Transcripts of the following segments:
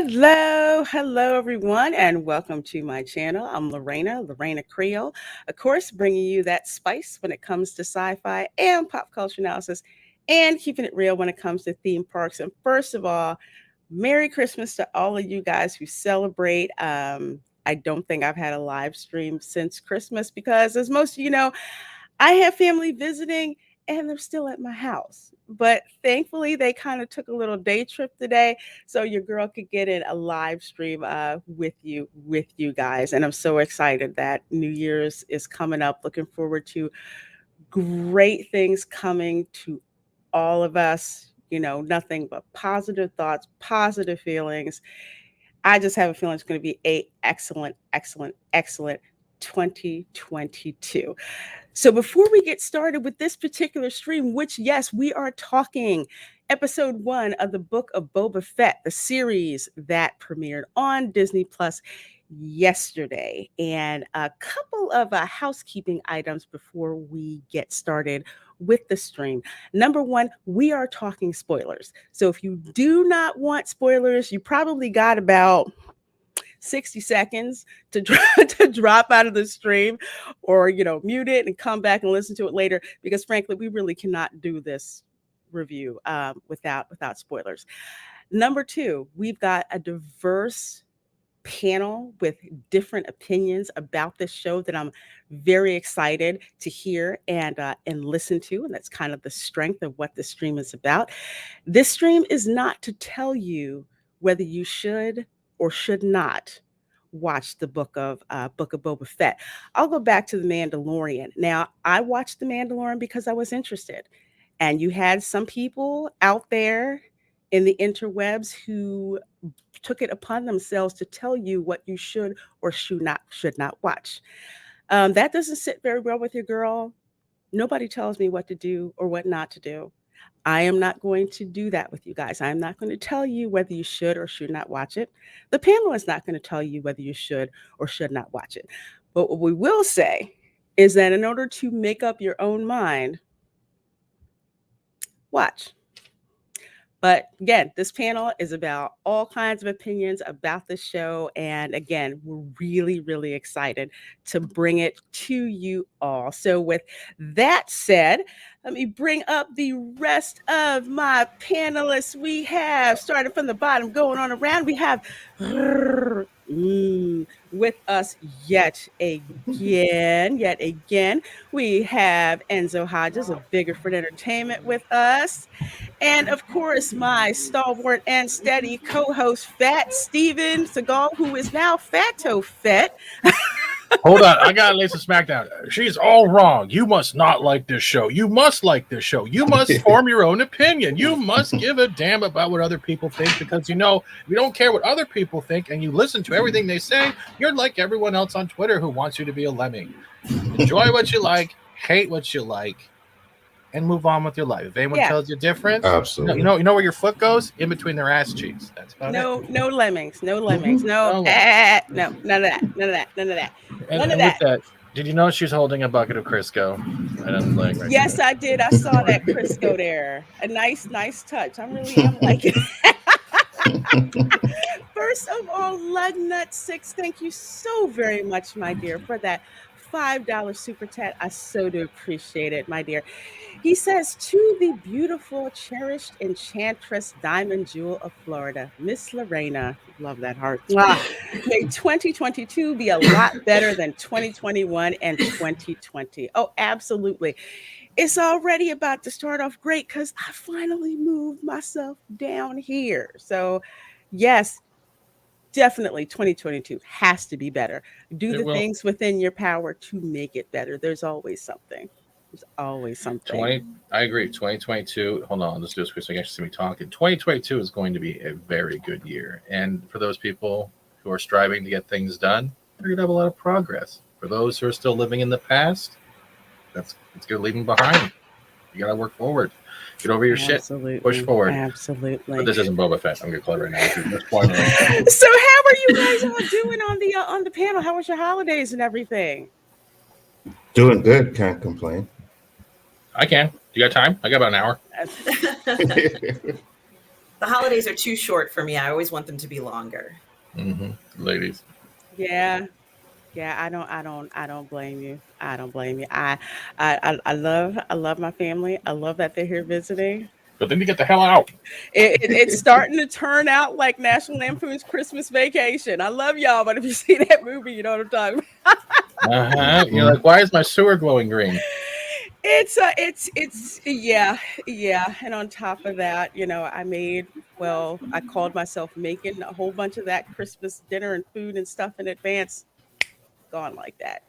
Hello everyone, and welcome to my channel. I'm Reina Creole, of course, bringing you that spice when it comes to sci-fi and pop culture analysis, and keeping it real when it comes to theme parks. And first of all, Merry Christmas to all of you guys who celebrate. I don't think I've had a live stream since Christmas because, as most of you know, I have family visiting and they're still at my house. But thankfully, they kind of took a little day trip today, so your girl could get in a live stream with you guys. And I'm so excited that New Year's is coming up. Looking forward to great things coming to all of us. You know, nothing but positive thoughts, positive feelings. I just have a feeling it's going to be a excellent 2022. So before we get started with this particular stream, which, yes, we are talking episode 1 of the Book of Boba Fett, the series that premiered on Disney Plus yesterday, and a couple of housekeeping items before we get started with the stream. Number one, we are talking spoilers. So if you do not want spoilers, you probably got about 60 seconds to drop out of the stream, or mute it and come back and listen to it later, because frankly we really cannot do this review without spoilers. Number two, we've got a diverse panel with different opinions about this show that I'm very excited to hear and listen to, and that's kind of the strength of what this stream is about. This stream is not to tell you whether you should or should not watch the Book of Boba Fett. I'll go back to The Mandalorian. Now, I watched The Mandalorian because I was interested, and you had some people out there in the interwebs who took it upon themselves to tell you what you should or should not watch. That doesn't sit very well with your girl. Nobody tells me what to do or what not to do. I am not going to do that with you guys. I'm not going to tell you whether you should or should not watch it. The panel is not going to tell you whether you should or should not watch it. But what we will say is that in order to make up your own mind, watch. But again, this panel is about all kinds of opinions about the show. And again, we're really excited to bring it to you all. So with that said, let me bring up the rest of my panelists. We have, starting from the bottom, going on around, we have with us yet again. We have Enzo Hodges of Biggerford Entertainment with us. And of course, my stalwart and steady co-host, Fat Steven Seagal, who is now Fatto Fett. Hold on, I gotta lay some smackdown. She's all wrong. You must not like this show. You must like this show. You must form your own opinion. You must give a damn about what other people think, because if you don't care what other people think and you listen to everything they say, you're like everyone else on Twitter who wants you to be a lemming. Enjoy what you like, hate what you like, and move on with your life. If anyone tells you different, absolutely, you know where your foot goes? In between their ass cheeks. That's about it. No lemmings. No, none of that. And with that, did you know she's holding a bucket of Crisco? Right yes, I did. I saw that Crisco there. A nice touch. I really am liking it. First of all, Lugnut6, thank you so very much, my dear, for that $5 super chat. I so do appreciate it, my dear. He says, to the beautiful, cherished enchantress diamond jewel of Florida, Miss Lorena, love that heart. May 2022 be a lot better than 2021 and 2020. Oh, absolutely. It's already about to start off great because I finally moved myself down here. So, yes, definitely 2022 has to be better. Do the things within your power to make it better. There's always something. I agree. 2022. Hold on. Let's do this quick so you can actually see me talking. 2022 is going to be a very good year. And for those people who are striving to get things done, they're going to have a lot of progress. For those who are still living in the past, it's going to leave them behind. You got to work forward. Get over your shit. Push forward. Absolutely. But this isn't Boba Fett. I'm going to call it right now. So how are you guys all doing on the panel? How was your holidays and everything? Doing good. Can't complain. I can. You got time? I got about an hour. The holidays are too short for me. I always want them to be longer. Ladies. Yeah. Yeah, I don't blame you. I don't blame you. I love my family. I love that they're here visiting. But then you get the hell out. It's starting to turn out like National Lampoon's Christmas Vacation. I love y'all, but if you see that movie, you know what I'm talking about. You're like, why is my sewer glowing green? It's yeah, yeah. And on top of that, I called myself making a whole bunch of that Christmas dinner and food and stuff in advance. Gone like that.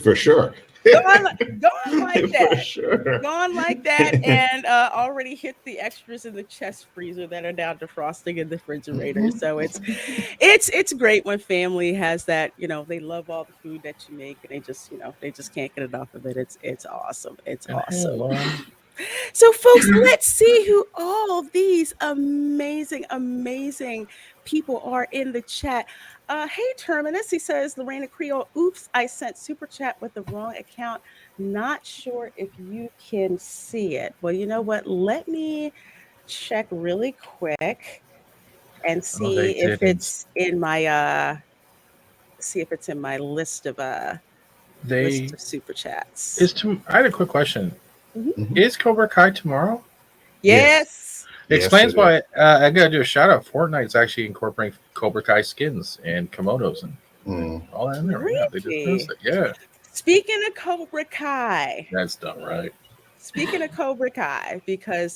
For sure. Gone, gone like For that. sure. Gone like that, and already hit the extras in the chest freezer that are now defrosting in the refrigerator. So it's great when family has that. They love all the food that you make, and they just can't get enough of it. It's awesome. It's And hey, awesome. Lauren. So, folks, let's see who all these amazing, amazing people are in the chat. Hey, Terminus, he says, Lorena Creole, oops, I sent super chat with the wrong account. Not sure if you can see it. Well, you know what? Let me check really quick and Oh, they see if didn't. it's in my list of They super chats. I had a quick question. Mhm. Is Cobra Kai tomorrow? Yes. It Yes, explains it why is. I gotta do a shout out. Fortnite's actually incorporating Cobra Kai skins and kimonos and Mm. all that in there right now. They just announced Really? it. Yeah, Speaking of Cobra Kai, that's done right. because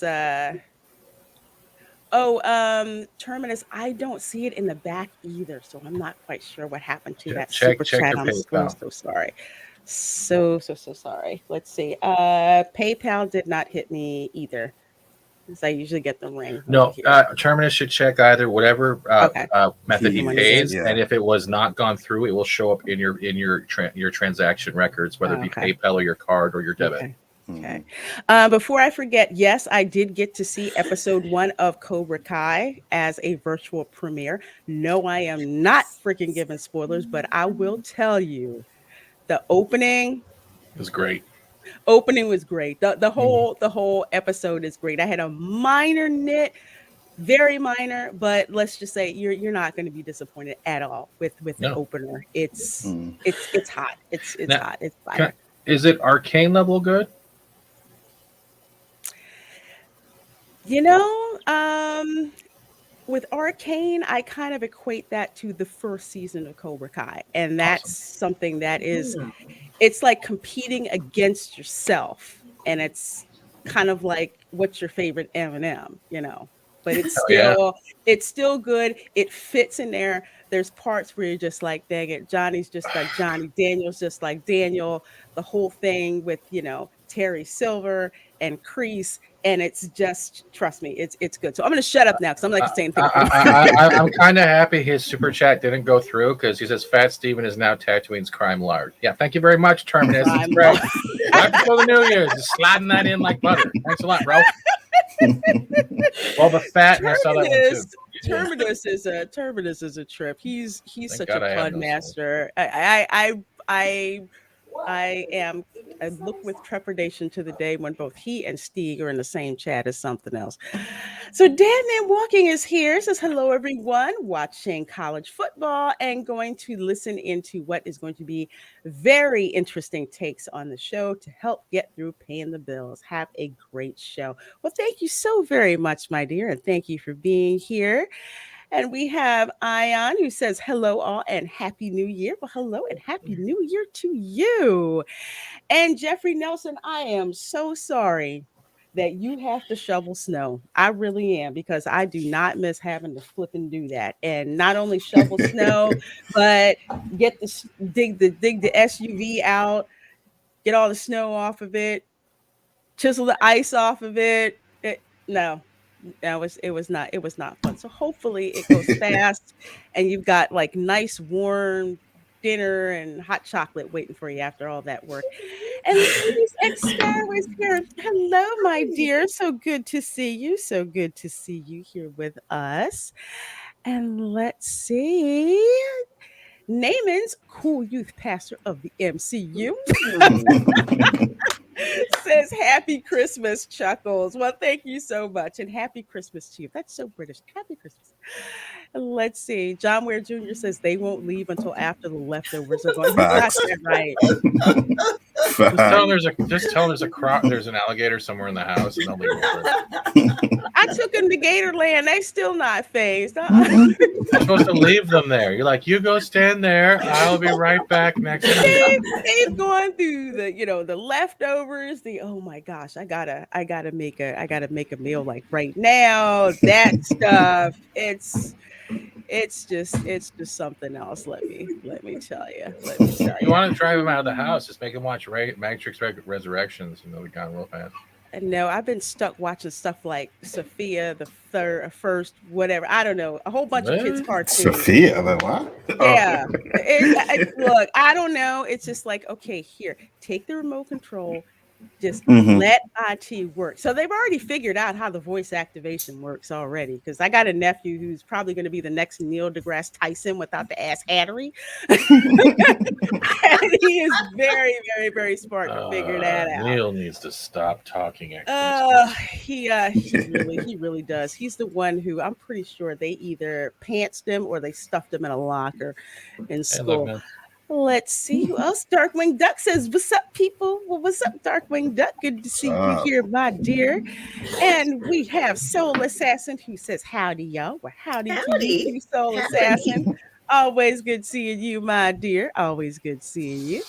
Terminus, I don't see it in the back either, so I'm not quite sure what happened to Yeah, that check super chat. your I'm so PayPal. so sorry. So sorry. Let's see. PayPal did not hit me either, because I usually get the ring over No, here. Terminus should check either whatever Okay. method he Someone pays, uses. and if it was not gone through, it will show up in your transaction records, whether it be Okay. PayPal or your card or your debit. Okay. Okay. Before I forget, yes, I did get to see episode 1 of Cobra Kai as a virtual premiere. No, I am not freaking giving spoilers, but I will tell you the It was great. opening was great. The whole episode is great. I had a minor nit, very minor, but let's just say you're not going to be disappointed at all with the No. opener. It's hot. It's Now, hot. It's can, fire. is it arcane level good? You know, with Arcane, I kind of equate that to the first season of Cobra Kai, and that's Awesome. something that it's like competing against yourself, and it's kind of like what's your favorite M&M. But it's Oh yeah. still good. It fits in there. There's parts where you're just like, dang it, Johnny's just like Johnny, Daniel's just like Daniel. The whole thing with Terry Silver and Kreese, and it's just, trust me, it's good. So I'm gonna shut up now because I'm not gonna say anything. I'm kind of happy his super chat didn't go through because he says Fat Steven is now Tatooine's crime lord. Yeah, thank you very much, Terminus. Crime It's great. lord. Right before the New Year's, just sliding that in like butter. Thanks a lot, bro. Boba Fett, and I saw that one too. Terminus is a trip. He's Thank such God a I have pun no soul. master. I look with trepidation to the day when both he and Stieg are in the same chat as something else. So Dan Man Walking is here. Says hello everyone, watching college football and going to listen into what is going to be very interesting takes on the show to help get through paying the bills. Have a great show. Well, thank you so very much, my dear, and thank you for being here. And we have Ion who says hello all and happy new year. Well, hello and happy new year to you. And Jeffrey Nelson, I am so sorry that you have to shovel snow. I really am, because I do not miss having to flip and do that. And not only shovel snow, but get the dig the SUV out, get all the snow off of it, chisel the ice off of it. No, it was not fun. So hopefully it goes fast and you've got like nice warm dinner and hot chocolate waiting for you after all that work. And Ladies X Star was here. Hello, my dear. So good to see you. So good to see you here with us. And let's see. Naaman's cool youth pastor of the MCU. Says happy Christmas, Chuckles. Well, thank you so much. And happy Christmas to you. That's so British. Happy Christmas. Let's see. John Ware Jr. says they won't leave until after the leftovers are gone. You got Facts. that right. Just tell them Facts. there's an alligator somewhere in the house, and they'll leave it. I took them to Gatorland. They still not phased. You're supposed to leave them there. You're like, you go stand there. I'll be right back next week. They've gone through the leftovers. Oh my gosh, I gotta make a meal like right now. That stuff. It's just something else. Let me tell you. You want to drive them out of the house? Just make them watch Matrix Resurrections, and they'll be gone real fast. No, I've been stuck watching stuff like Sophia, the first, whatever. I don't know, a whole bunch of kids' cartoons. Sophia, like what? Yeah. Look, I don't know. It's just like, okay, here, take the remote control. Just let IT work. So they've already figured out how the voice activation works already. Because I got a nephew who's probably going to be the next Neil deGrasse Tyson without the ass hattery. And he is very, very, very smart to figure that out. Neil needs to stop talking. He really does. He's the one who I'm pretty sure they either pantsed him or they stuffed him in a locker in school. Look, Let's see who else. Darkwing Duck says, "What's up, people? Well, what's up, Darkwing Duck? Good to see you here, my dear." And we have Soul Assassin who says, "Howdy, y'all." Well, howdy to you, Soul Assassin. Always good seeing you, my dear. Always good seeing you.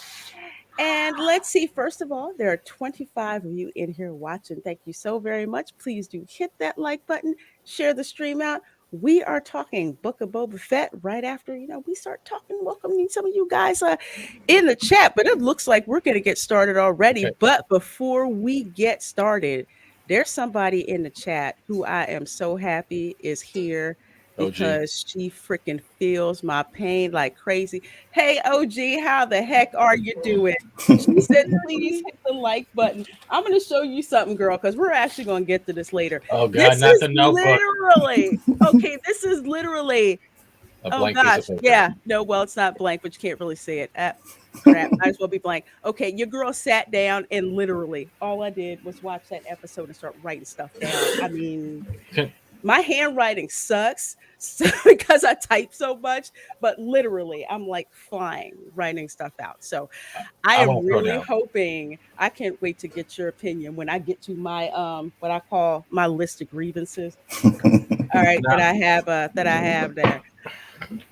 And let's see. First of all, there are 25 of you in here watching. Thank you so very much. Please do hit that like button. Share the stream out. We are talking Book of Boba Fett right after, we start talking, welcoming some of you guys in the chat. But it looks like we're going to get started already. Okay. But before we get started, there's somebody in the chat who I am so happy is here because she freaking feels my pain like crazy. Hey, OG, how the heck are you doing? She said, please hit the like button. I'm going to show you something, girl, because we're actually going to get to this later. Oh, God, not the notebook. This is literally, a blank piece of paper. Yeah. No, well, it's not blank, but you can't really see it. Crap, might as well be blank. Okay, your girl sat down and literally all I did was watch that episode and start writing stuff down. I mean... My handwriting sucks because I type so much, but literally I'm like flying writing stuff out. So I am really hoping, I can't wait to get your opinion when I get to my what I call my list of grievances. All right, that I have there.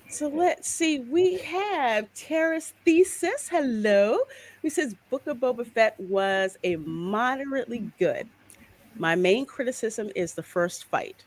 So let's see. We have Terrace Thesis. Hello. Who says Book of Boba Fett was a moderately good. My main criticism is the first fight.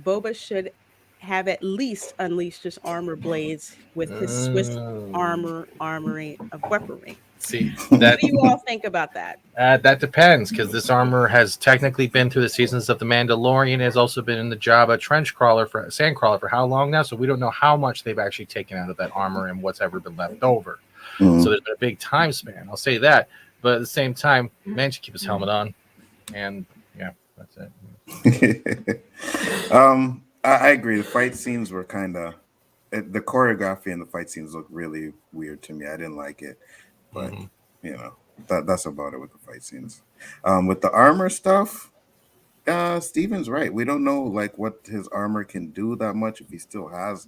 Boba should have at least unleashed his armor blades with his Swiss armory of weaponry. See, what do you all think about that? That depends, because this armor has technically been through the seasons of The Mandalorian. It has also been in the Jabba Sandcrawler for how long now? So we don't know how much they've actually taken out of that armor and what's ever been left over. So there's been a big time span. I'll say that. But at the same time, man should keep his helmet on. And yeah, that's it. I agree. The fight scenes were kind of the choreography and the fight scenes look really weird to me. I didn't like it, but that's about it with the fight scenes. With the armor stuff, Steven's right. We don't know like what his armor can do that much if he still has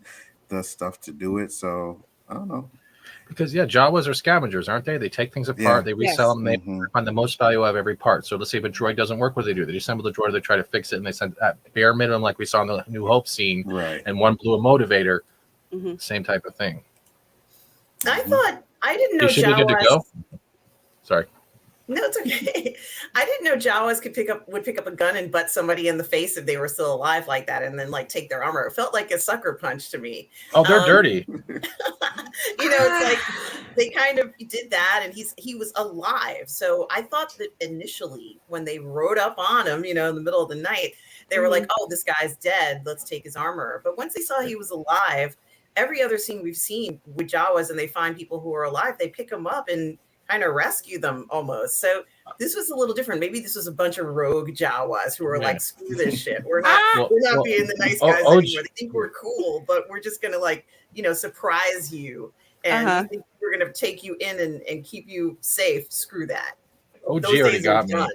the stuff to do it. So I don't know. Because Jawas are scavengers, aren't they? They take things apart, they resell them, they find the most value out of every part. So let's say if a droid doesn't work, what do? They assemble the droid, they try to fix it, and they send at bare minimum, like we saw in the New Hope scene, right? And one blew a motivator, same type of thing. I thought I didn't know Jawas. Good to go. Sorry. No, it's okay. I didn't know Jawas would pick up a gun and butt somebody in the face if they were still alive like that, and then like take their armor. It felt like a sucker punch to me. Oh, they're dirty. It's like they kind of did that, and he was alive. So I thought that initially when they rode up on him, in the middle of the night, they were like, "Oh, this guy's dead. Let's take his armor." But once they saw he was alive, every other scene we've seen with Jawas, and they find people who are alive, they pick them up and kind of rescue them almost. So this was a little different. Maybe this was a bunch of rogue Jawas who were like, screw this shit. We're not being the nice guys anymore. They think we're cool, but we're just gonna surprise you. And we think we're gonna take you in and keep you safe. Screw that. OG those already days are got me. done.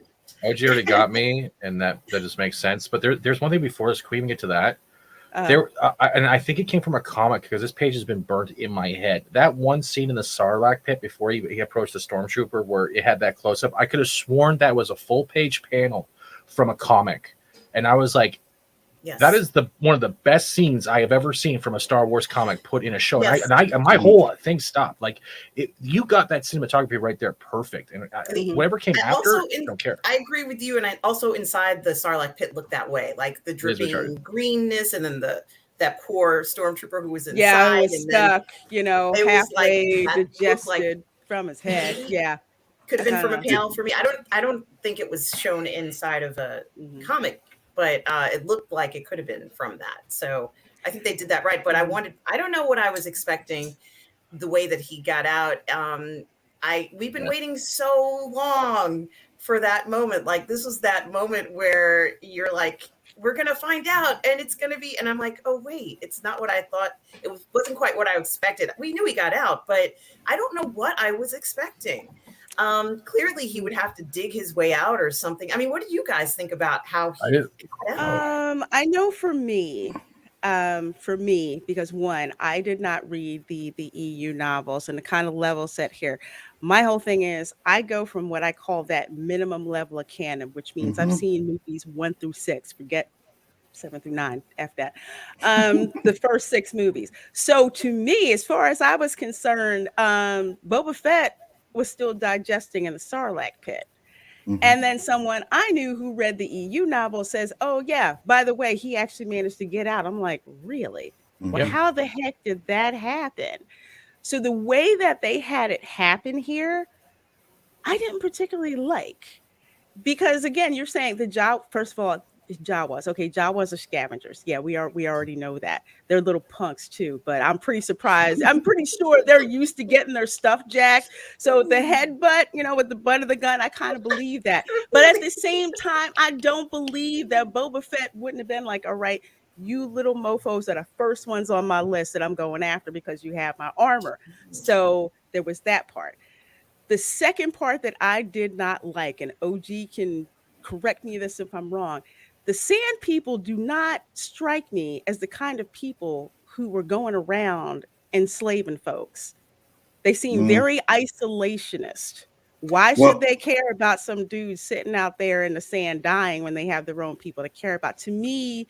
OG already got me, and that just makes sense. But there's one thing before this. Can we even get to that? Uh, And I think it came from a comic because this page has been burnt in my head. That one scene in the Sarlacc pit before he approached the stormtrooper, where it had that close up, I could have sworn that was a full page panel from a comic, and I was like, Yes. that is one of the best scenes I have ever seen from a Star Wars comic put in a show. Yes. And my whole thing stopped. Like, you got that cinematography right there, perfect. And whatever came after, I don't care. I agree with you, and I also inside the Sarlacc pit looked that way, like the dripping greenness, and then that poor stormtrooper who was inside. Yeah, it was and stuck, you know, it was like halfway that looked digested from his head. Yeah, could have been from a panel for me. I don't think it was shown inside of a comic, but it looked like it could have been from that. So I think they did that right. But I don't know what I was expecting the way that he got out. We've been waiting so long for that moment. Like, this was that moment where you're like, we're going to find out, and it's going to be, and I'm like, oh wait, it's not what I thought. It wasn't quite what I expected. We knew he got out, but I don't know what I was expecting. Clearly he would have to dig his way out or something. I mean, what did you guys think about how he got out? I know for me, because one, I did not read the EU novels, and the kind of level set here. My whole thing is I go from what I call that minimum level of canon, which means I've seen movies 1 through 6, forget 7 through 9, F that. The first 6 movies. So to me, as far as I was concerned, Boba Fett was still digesting in the Sarlacc pit. And then someone I knew who read the EU novel says, oh, yeah, by the way, he actually managed to get out. I'm like, really? Well, how the heck did that happen? So the way that they had it happen here, I didn't particularly like. Because, again, you're saying first of all, Jawas are scavengers. Yeah, we already know that. They're little punks too, but I'm pretty surprised. I'm pretty sure they're used to getting their stuff jacked. So the headbutt, with the butt of the gun, I kind of believe that. But at the same time, I don't believe that Boba Fett wouldn't have been like, all right, you little mofos are the first ones on my list that I'm going after because you have my armor. So there was that part. The second part that I did not like, and OG can correct me this if I'm wrong, the Sand People do not strike me as the kind of people who were going around enslaving folks. They seem very isolationist. Why should they care about some dude sitting out there in the sand dying when they have their own people to care about? To me,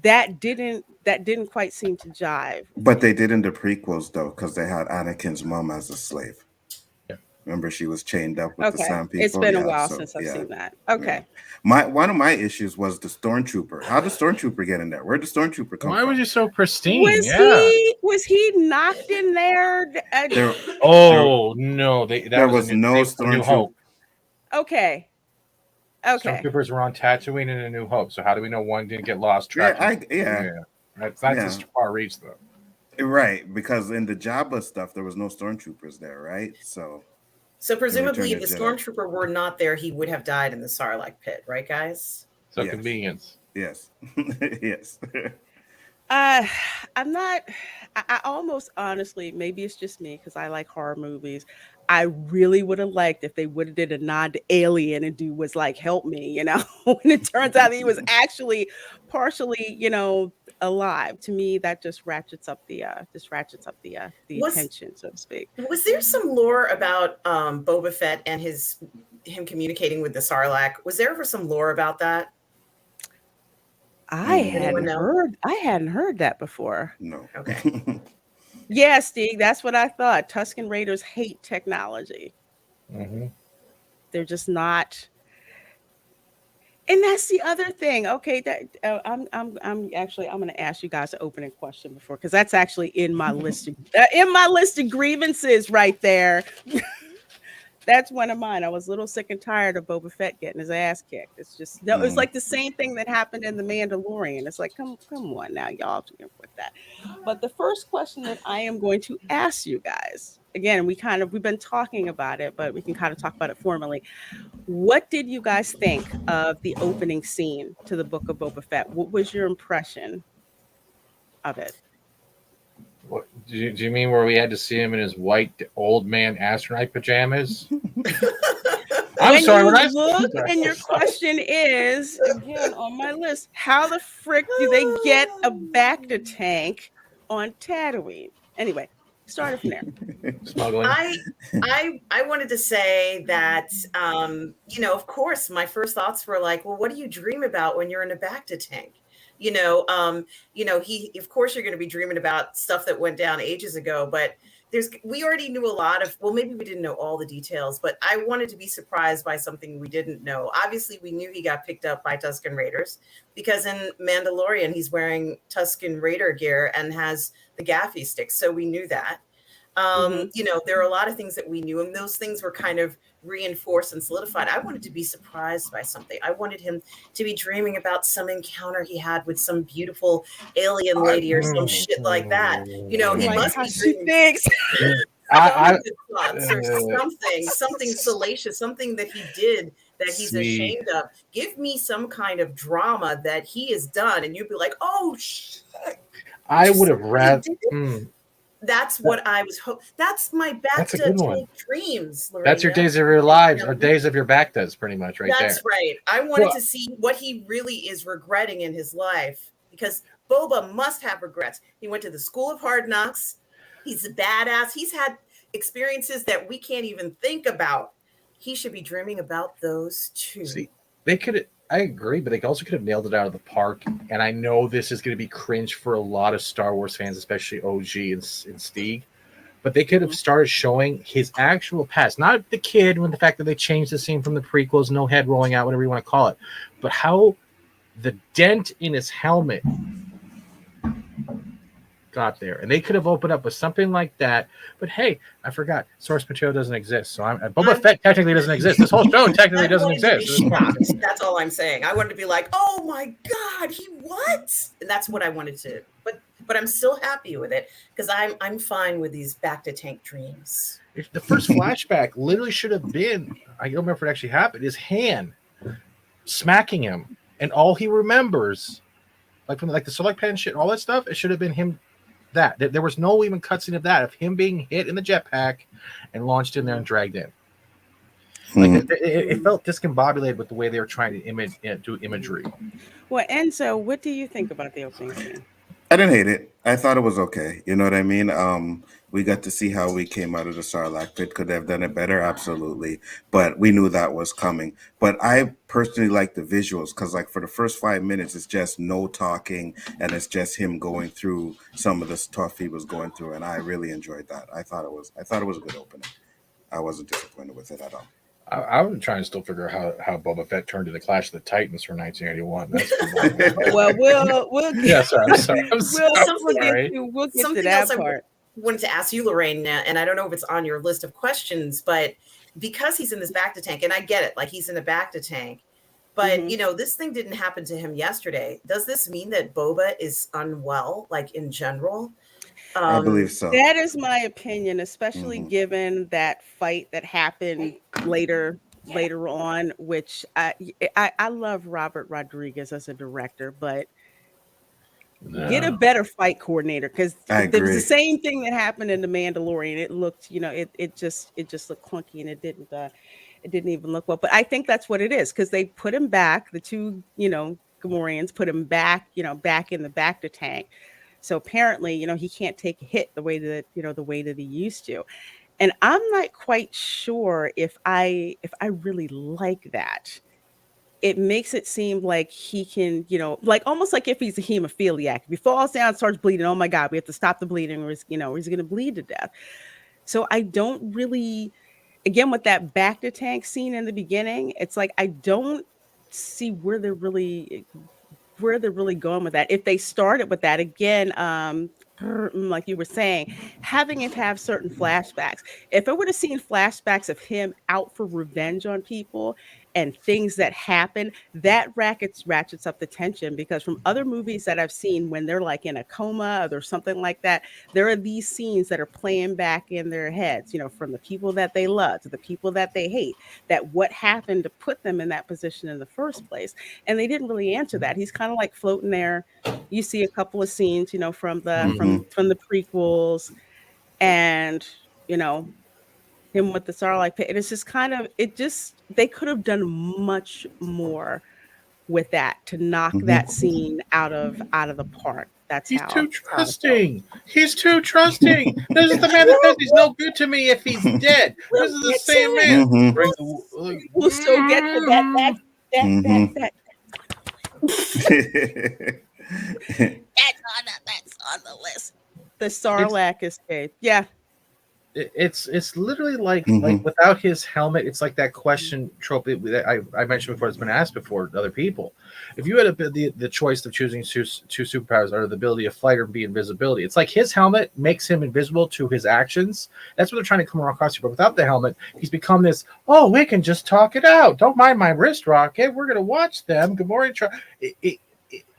that didn't quite seem to jive. But they did in the prequels though, because they had Anakin's mom as a slave. Remember, she was chained up with the Sand People. It's been a while since I've seen that. Okay. One of my issues was the stormtrooper. How did the stormtrooper get in there? Where'd the stormtrooper come from? Why was he so pristine? Was he knocked in there? No, there was no stormtrooper. Okay. Stormtroopers were on Tatooine in A New Hope. So how do we know one didn't get lost? That's just far reach though. Right, because in the Jabba stuff, there was no stormtroopers there, right? So presumably, if the stormtrooper were not there, he would have died in the Sarlacc pit, right, guys? So convenience. Yes. Yes. I'm not. I almost honestly, maybe it's just me because I like horror movies. I really would have liked if they would have did a nod to Alien and dude was like, "Help me," and it turns out he was actually partially, alive. To me, that just ratchets up the attention, so to speak. Was there some lore about Boba Fett and him communicating with the Sarlacc? Was there ever some lore about that? I hadn't heard that before. No. Okay. Yeah, Steve, that's what I thought. Tusken Raiders hate technology. They're just not. And that's the other thing. Okay, that I'm going to ask you guys an opening question before, because that's actually in my list of grievances right there. That's one of mine. I was a little sick and tired of Boba Fett getting his ass kicked. It's just it's like the same thing that happened in The Mandalorian. It's like, come on now, y'all, with that. But the first question that I am going to ask you guys, again, we've been talking about it, but we can kind of talk about it formally. What did you guys think of the opening scene to the Book of Boba Fett? What was your impression of it? What, do you mean where we had to see him in his white old man astronaut pajamas? I'm when sorry. you When I look and your question is again on my list, how the frick do they get a Bacta tank on Tatooine? Anyway, started from there. smuggling. I wanted to say that of course my first thoughts were like, well, what do you dream about when you're in a Bacta tank? He of course you're going to be dreaming about stuff that went down ages ago, but we already knew a lot of, well, maybe we didn't know all the details, but I wanted to be surprised by something we didn't know. Obviously, we knew he got picked up by Tusken Raiders because in Mandalorian he's wearing Tusken Raider gear and has the gaffy stick, so we knew that. There are a lot of things that we knew, and those things were kind of reinforced and solidified. I wanted to be surprised by something. I wanted him to be dreaming about some encounter he had with some beautiful alien lady or some shit like that. He Like must how be she dreaming. thinks. I Thoughts or something salacious, something that he did that he's See. ashamed of. Give me some kind of drama that he has done, and you'd be like, "Oh shit!" I would have rather. That's what I was hoping. That's my That's a Bacta good one. tank dreams, Lorena. That's your days of your lives, or days of your Bactas, pretty much, right there. That's right. I wanted to see what he really is regretting in his life, because Boba must have regrets. He went to the School of Hard Knocks. He's a badass. He's had experiences that we can't even think about. He should be dreaming about those too. See, they could. I agree, but they also could have nailed it out of the park. And I know this is going to be cringe for a lot of Star Wars fans, especially OG and Stieg. But they could have started showing his actual past, not the kid, with the fact that they changed the scene from the prequels, no head rolling out, whatever you want to call it, but how the dent in his helmet got there. And they could have opened up with something like that. But hey, I forgot, source material doesn't exist. So Boba Fett technically doesn't exist. This whole show technically doesn't exist. That's all I'm saying. I wanted to be like, oh my God, he what? And that's what I wanted to. But I'm still happy with it because I'm fine with these Bacta tank dreams. The first flashback literally should have been, I don't remember if it actually happened, his hand smacking him. And all he remembers, like from like the select pen shit, all that stuff, it should have been him. That there was no even cutscene of that, of him being hit in the jetpack and launched in there and dragged in. Like it felt discombobulated with the way they were trying to do imagery. Well, Enzo, what do you think about the opening scene? I didn't hate it. I thought it was okay. You know what I mean? We got to see how we came out of the Sarlacc pit. Could they have done it better? Absolutely. But we knew that was coming. But I personally like the visuals because, like, for the first 5 minutes, it's just no talking and it's just him going through some of the stuff he was going through, and I really enjoyed that. I thought it was a good opening. I wasn't disappointed with it at all. I'm trying to still figure out how Boba Fett turned to the Clash of the Titans for 1981. That's Well, we'll get, yeah, sorry, I'm sorry. we'll get to that part. I wanted to ask you, Lorraine, and I don't know if it's on your list of questions, but because he's in this Bacta tank, and I get it, like he's in a Bacta tank, but this thing didn't happen to him yesterday. Does this mean that Boba is unwell, like in general? I believe so. That is my opinion, especially given that fight that happened later on, which I love Robert Rodriguez as a director, but get a better fight coordinator, because it was the same thing that happened in The Mandalorian. It looked, it just looked clunky, and it didn't even look well. But I think that's what it is, because they put him back, the two, Gamorreans put him back, back in the Bacta tank. So apparently, he can't take a hit the way that he used to. And I'm not quite sure if I really like that. It makes it seem like he can, like almost like if he's a hemophiliac. If he falls down, starts bleeding, oh my God, we have to stop the bleeding, or he's going to bleed to death. So I don't really, again, with that Bacta tank scene in the beginning, it's like I don't see where they're really going with that. If they started with that again, like you were saying, having him have certain flashbacks. If I would have seen flashbacks of him out for revenge on people and things that happen, that ratchets up the tension, because from other movies that I've seen, when they're like in a coma or something like that, there are these scenes that are playing back in their heads, from the people that they love to the people that they hate, that what happened to put them in that position in the first place. And they didn't really answer that. He's kind of like floating there. You see a couple of scenes, from the prequels, and him with the Sarlacc pit. And it's just kind of they could have done much more with that to knock that scene out of the park. He's too That's how I felt. trusting. He's too trusting. This is the man that says he's no good to me if he's dead. We'll This is the get to same it. man. Mhm. Bring We'll still get to that. That's on the list. The Sarlacc escape. Yeah. It's literally like Mhm. without his helmet, it's like that question trope that I mentioned before. It's been asked before to other people. If you had the choice of choosing two superpowers, or the ability of flight or be invisibility, it's like his helmet makes him invisible to his actions. That's what they're trying to come across here. But without the helmet, he's become this. Oh, we can just talk it out. Don't mind my wrist rocket. We're gonna watch them. Good morning.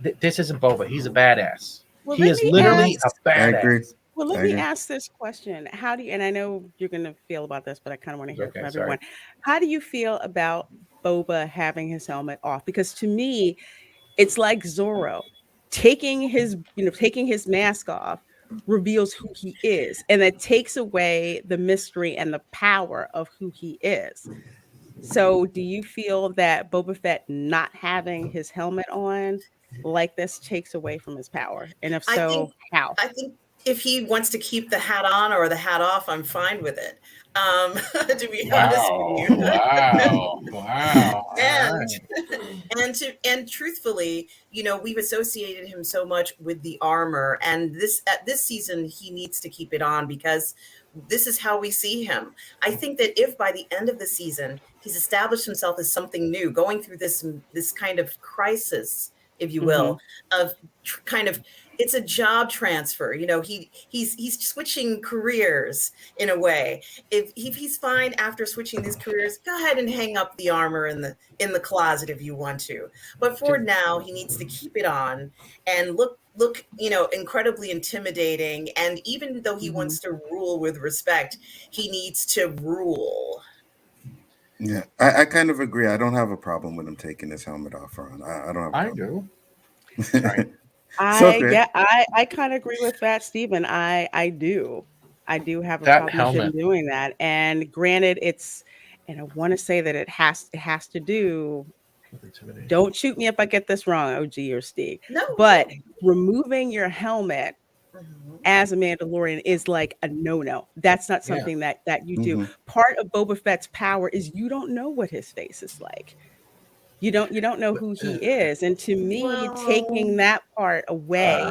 This isn't Boba. He's a badass. Well, He is literally a I agree. badass. Well, let I me agree. ask this question. How do you, and I know you're going to feel about this, but I kind of want to hear it from Okay, everyone. sorry. How do you feel about Boba having his helmet off? Because to me, it's like Zorro taking his mask off reveals who he is, and that takes away the mystery and the power of who he is. So, do you feel that Boba Fett not having his helmet on like this takes away from his power? And if I think so, how? I think if he wants to keep the hat on or the hat off, I'm fine with it. To be honest with you. Wow. All and right. and truthfully, we've associated him so much with the armor, and this season he needs to keep it on because this is how we see him. I think that if by the end of the season he's established himself as something new, going through this kind of crisis, if you Mhm. will, of kind of, it's a job transfer. He's switching careers in a way. If he's fine after switching these careers, go ahead and hang up the armor in the closet if you want to. But for now, he needs to keep it on and look incredibly intimidating. And even though he Mhm. wants to rule with respect, he needs to rule. Yeah, I kind of agree. I don't have a problem with him taking his helmet off, Ron. I don't have a I problem. do. Sorry. It's okay. I kind of agree with that, Stephen. I do. I do have a That problem with him helmet. doing that. And granted, and I want to say that it has to do. Intimidation. Don't shoot me if I get this wrong, OG or Steve. No, But no. removing your helmet Mhm. as a Mandalorian is like a no-no. That's not Yeah. something that you do. Hmm. Part of Boba Fett's power is you don't know what his face is like. You don't know who he is. And to me, Well, taking that part away,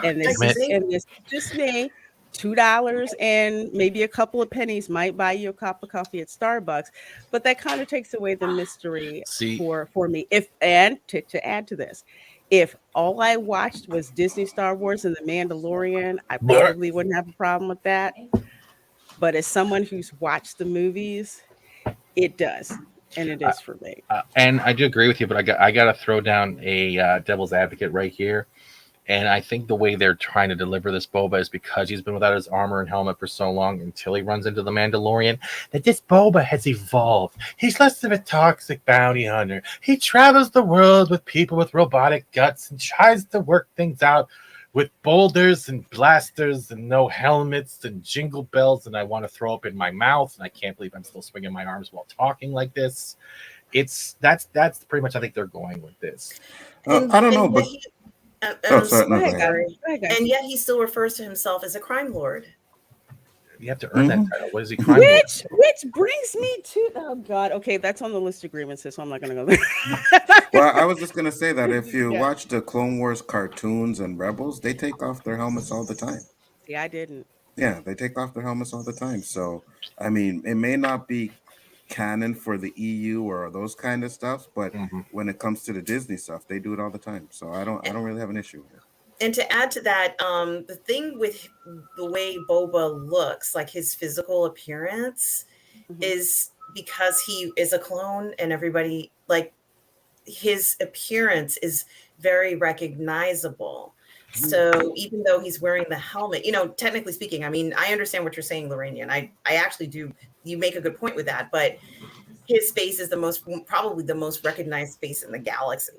and I Damn it. think this is just me, $2 and maybe a couple of pennies might buy you a cup of coffee at Starbucks, but that kind of takes away the mystery See, for me. If and to add to this, if all I watched was Disney Star Wars and The Mandalorian, I bleh. probably wouldn't have a problem with that. But as someone who's watched the movies, it does. And it Uh, is for me. and I do agree with you, but I got to throw down a devil's advocate right here. And I think the way they're trying to deliver this Boba is because he's been without his armor and helmet for so long until he runs into the Mandalorian, that this Boba has evolved. He's less of a toxic bounty hunter. He travels the world with people with robotic guts and tries to work things out with boulders and blasters and no helmets and jingle bells. And I want to throw up in my mouth. And I can't believe I'm still swinging my arms while talking like this. That's pretty much I think they're going with this. and I don't know, and yet but he, oh, I'm sorry, Go no, go ahead, so ahead. guys. sorry. Go ahead, guys. And yet he still refers to himself as a crime lord. You have to earn that Hmm. title. What is he crime lord? Which brings me to, oh God, okay, that's on the list of grievances, so I'm not gonna go there. Well, I was just gonna say that if you Yeah. watch the Clone Wars cartoons and Rebels, they take off their helmets all the time. See, I didn't. Yeah, they take off their helmets all the time. So, I mean, it may not be canon for the EU or those kind of stuff, but Mhm. when it comes to the Disney stuff, they do it all the time. So I don't really have an issue with it. And to add to that, the thing with the way Boba looks, like his physical appearance, Mhm. is because he is a clone and everybody, like, his appearance is very recognizable. So even though he's wearing the helmet, technically speaking, I mean, I understand what you're saying, Lorraine, and I actually do. You make a good point with that, but his face is probably the most recognized face in the galaxy.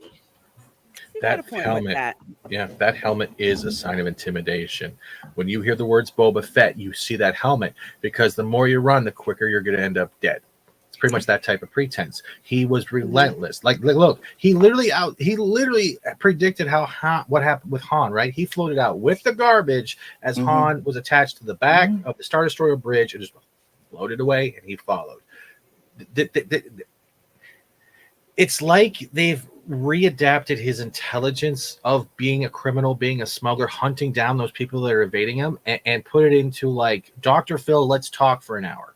You got a That point with helmet, that. yeah, that helmet is a sign of intimidation. When you hear the words Boba Fett, you see that helmet because the more you run, the quicker you're going to end up dead. It's pretty much that type of pretense. He was relentless. Like look, he literally predicted what happened with Han, right? He floated out with the garbage as Han was attached to the back of the Star Destroyer bridge and just floated away, and he followed. It's like they've readapted his intelligence of being a criminal, being a smuggler, hunting down those people that are evading him, and put it into like, Dr. Phil, let's talk for an hour.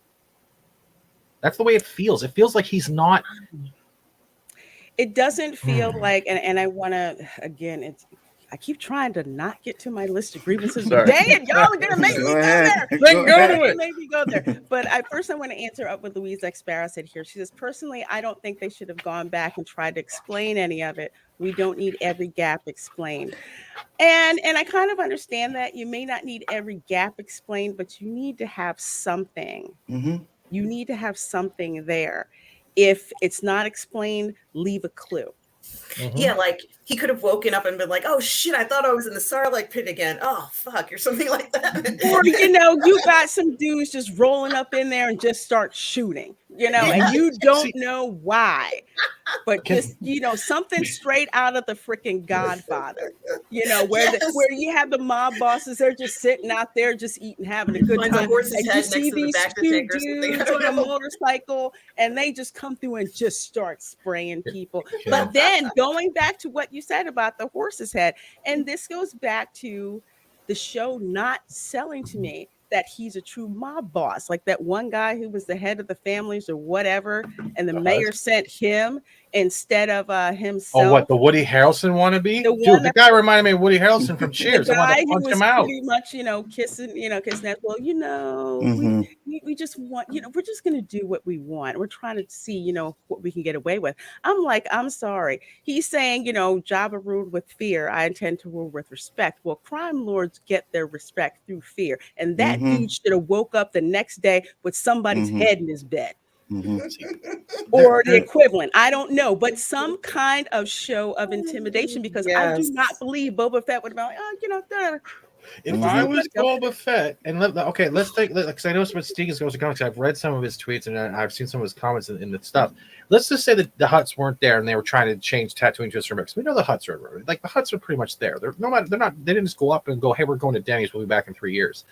That's the way it feels. It feels like he's not. It doesn't feel like, and I want to, again, I keep trying to not get to my list of grievances, but dang it, y'all are going to make me go there. Then go to it. Make me go there. But I want to answer up what Louise X. Sparrow said here. She says, personally, I don't think they should have gone back and tried to explain any of it. We don't need every gap explained. And I kind of understand that. You may not need every gap explained, but you need to have something. You need to have something there. If it's not explained, leave a clue. Yeah, like he could have woken up and been like, "Oh shit, I thought I was in the Sarlacc pit again. Oh fuck," or something like that. Or you got some dudes just rolling up in there and just start shooting, and you don't know why, but just something straight out of the freaking Godfather, where you have the mob bosses, they're just sitting out there just eating, having a good time. And you see these two dudes on a motorcycle, and they just come through and just start spraying people. But then going back to what you said about the horse's head, and this goes back to the show not selling to me that he's a true mob boss, like that one guy who was the head of the families or whatever, and the mayor sent him instead of himself. Oh, what, the Woody Harrelson wannabe? Dude, the guy reminded me of Woody Harrelson from Cheers. I wanted to punch him out. Pretty much, kissing that. Well, we just want, we're just going to do what we want. We're trying to see, what we can get away with. I'm like, I'm sorry. He's saying, Jabba ruled with fear. I intend to rule with respect. Well, crime lords get their respect through fear. And that dude should have woke up the next day with somebody's head in his bed. Or the equivalent. I don't know, but some kind of show of intimidation, because I do not believe Boba Fett would have been like, if I was Boba Fett, and let's think, because I know what Steve is going to comment. I've read some of his tweets and I've seen some of his comments in the stuff. Let's just say that the Hutts weren't there and they were trying to change Tatooine to a certain mix. We know the Hutts are like, the Hutts are pretty much there. They're not. They didn't just go up and go, "Hey, we're going to Denny's. We'll be back in 3 years."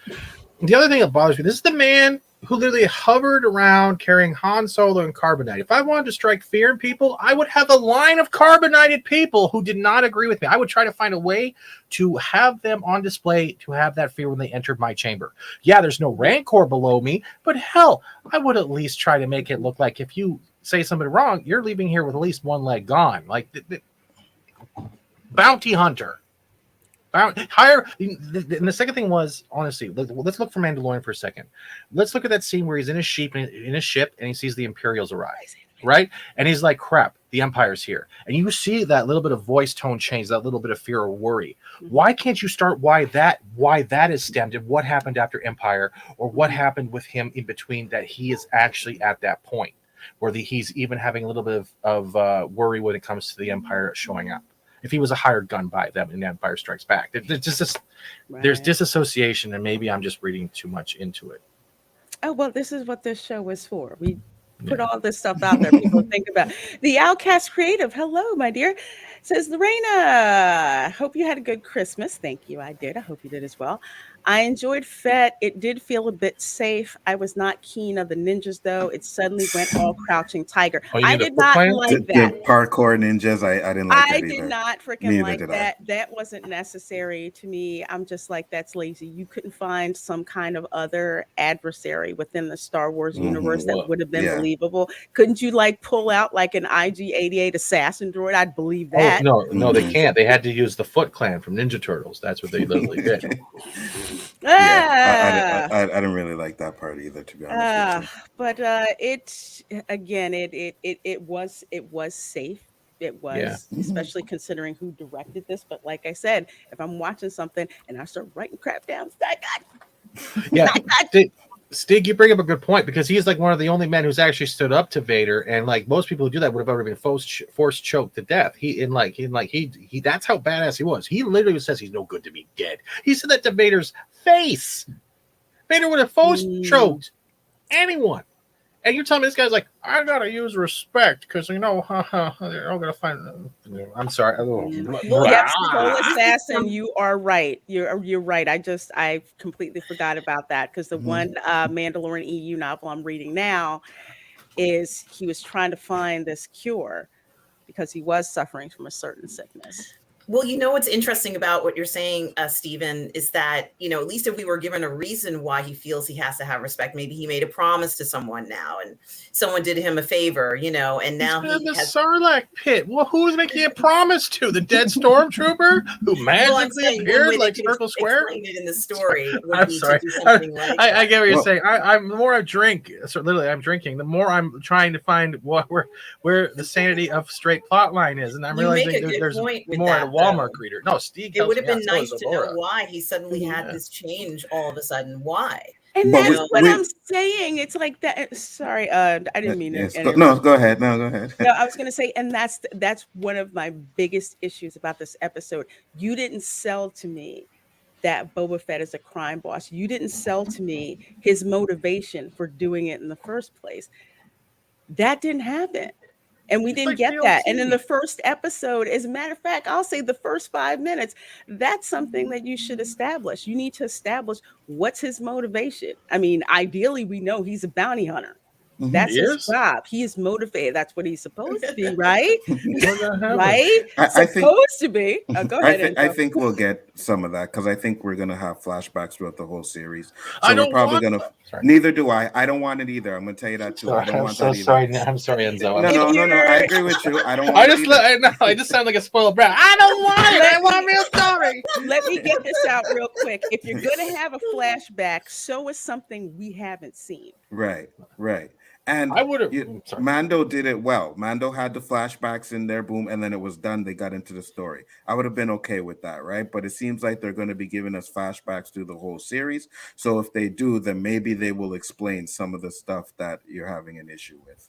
And the other thing that bothers me, this is the man who literally hovered around carrying Han Solo and Carbonite. If I wanted to strike fear in people, I would have a line of carbonated people who did not agree with me. I would try to find a way to have them on display, to have that fear when they entered my chamber. Yeah, there's no Rancor below me, but hell, I would at least try to make it look like if you say something wrong, you're leaving here with at least one leg gone. Like bounty hunter. Higher. And the second thing was, honestly, let's look for Mandalorian for a second. Let's look at that scene where he's in his ship and he sees the Imperials arrive, right? And he's like, "Crap, the Empire's here." And you see that little bit of voice tone change, that little bit of fear or worry. Why can't you start why that is stemmed and what happened after Empire, or what happened with him in between, that he is actually at that point where he's even having a little bit of worry when it comes to the Empire showing up. If he was a hired gun by them in Empire Strikes Back, there's disassociation, and maybe I'm just reading too much into it. Oh, well, this is what this show is for. We put all this stuff out there. People think about the Outcast Creative. Hello, my dear. Says Reina. Hope you had a good Christmas. Thank you. I did. I hope you did as well. I enjoyed Fett. It did feel a bit safe. I was not keen on the ninjas, though. It suddenly went all Crouching Tiger. I did not like that. The parkour ninjas, I didn't like that either. I did not freaking like that. That wasn't necessary to me. I'm just like, that's lazy. You couldn't find some kind of other adversary within the Star Wars universe that would have been believable. Couldn't you pull out like an IG-88 assassin droid? I'd believe that. Oh, no, they can't. They had to use the Foot Clan from Ninja Turtles. That's what they literally did. I didn't really like that part either, to be honest with you. But it was safe. It was, especially considering who directed this. But like I said, if I'm watching something and I start writing crap down, it's not good. Yeah. Stig, you bring up a good point because he's like one of the only men who's actually stood up to Vader, and like most people who do that would have already been force choked to death. He that's how badass he was. He literally says he's no good to be dead. He said that to Vader's face. Vader would have force choked anyone. And you're telling me this guy's like, I gotta use respect because they're all gonna find. I'm sorry. Yes, Soul Assassin, you are right. You're right. I completely forgot about that because the one Mandalorian EU novel I'm reading now is he was trying to find this cure because he was suffering from a certain sickness. Well, what's interesting about what you're saying, Stephen, is that, at least if we were given a reason why he feels he has to have respect, maybe he made a promise to someone now and someone did him a favor, and now he's in the Sarlacc pit. Well, who's making a promise to? The dead stormtrooper who magically appeared like Circle Square? It in the story I'm sorry. I get what you're saying. The more I drink, so literally I'm drinking, the more I'm trying to find where the sanity of straight plot line is. And I'm realizing there's more at a Walmart reader. No, Steve. It would have been nice to know why he suddenly had this change all of a sudden. Why? And that's what I'm saying. It's like that. Sorry, I didn't mean to. No, go ahead. No, go ahead. No, I was going to say, and that's one of my biggest issues about this episode. You didn't sell to me that Boba Fett is a crime boss. You didn't sell to me his motivation for doing it in the first place. That didn't happen. And we didn't get that. And in the first episode, as a matter of fact, I'll say the first 5 minutes, that's something that you should establish. You need to establish what's his motivation. I mean, ideally, we know he's a bounty hunter. That's his job. He is motivated. That's what he's supposed to be, right? Right? Supposed to be. Go ahead. I think we'll get some of that because I think we're going to have flashbacks throughout the whole series. So we're probably going to. Neither do I. I don't want it either. I'm going to tell you that too. I don't want that either. I'm sorry, Enzo. No. I agree with you. I don't want it. I just sound like a spoiled brat. I don't want it. I want real story. Let me get this out real quick. If you're going to have a flashback, so is something we haven't seen. Right. And I would have. Mando did it well. Mando had the flashbacks in there, boom, and then it was done. They got into the story. I would have been okay with that, right? But it seems like they're going to be giving us flashbacks through the whole series. So if they do, then maybe they will explain some of the stuff that you're having an issue with.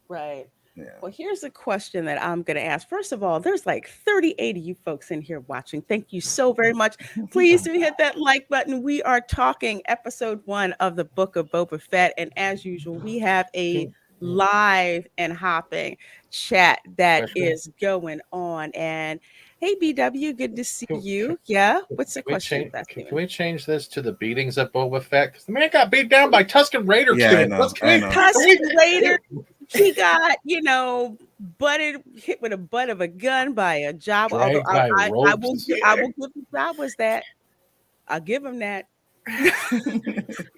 Right. Yeah. Well, here's a question that I'm going to ask. First of all, there's like 38 of you folks in here watching. Thank you so very much. Please do hit that like button. We are talking episode 1 of the Book of Boba Fett. And as usual, we have a live and hopping chat that is going on. And hey, BW, good to see you. Yeah. What's the question? Can we change this to the beatings of Boba Fett? Because the man got beat down by Tusken Raider. Yeah, Tusken Raider. He got, hit with a butt of a gun by a Jawa. Although I will give the Jawas that. I'll give him that.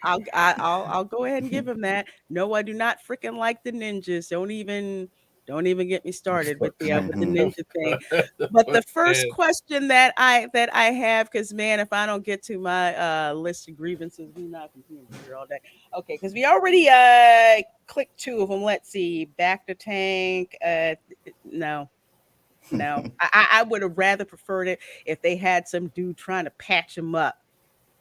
I'll go ahead and give him that. No, I do not freaking like the ninjas. Don't even get me started with the ninja thing. But the first question that I have, because man, if I don't get to my list of grievances, we're not continuing here all day. Okay, because we already clicked 2 of them. Let's see, back to tank. No. I would have rather preferred it if they had some dude trying to patch him up.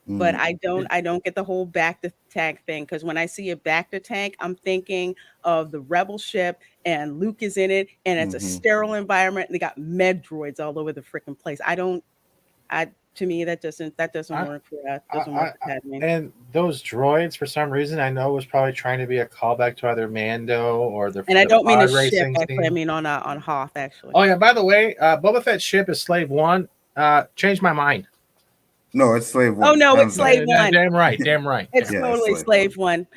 But I don't get the whole back to tank thing, because when I see a back to tank, I'm thinking of the rebel ship and Luke is in it and it's a sterile environment and they got med droids all over the freaking place. To me that doesn't work for that. And those droids, for some reason, I know was probably trying to be a callback to either Mando or the. And I don't mean a ship. Actually, I mean on Hoth. Actually. Oh yeah. By the way, Boba Fett's ship is Slave 1. Changed my mind. No, it's Slave 1. Oh no, it's Slave 1. Damn right. It's totally Slave 1.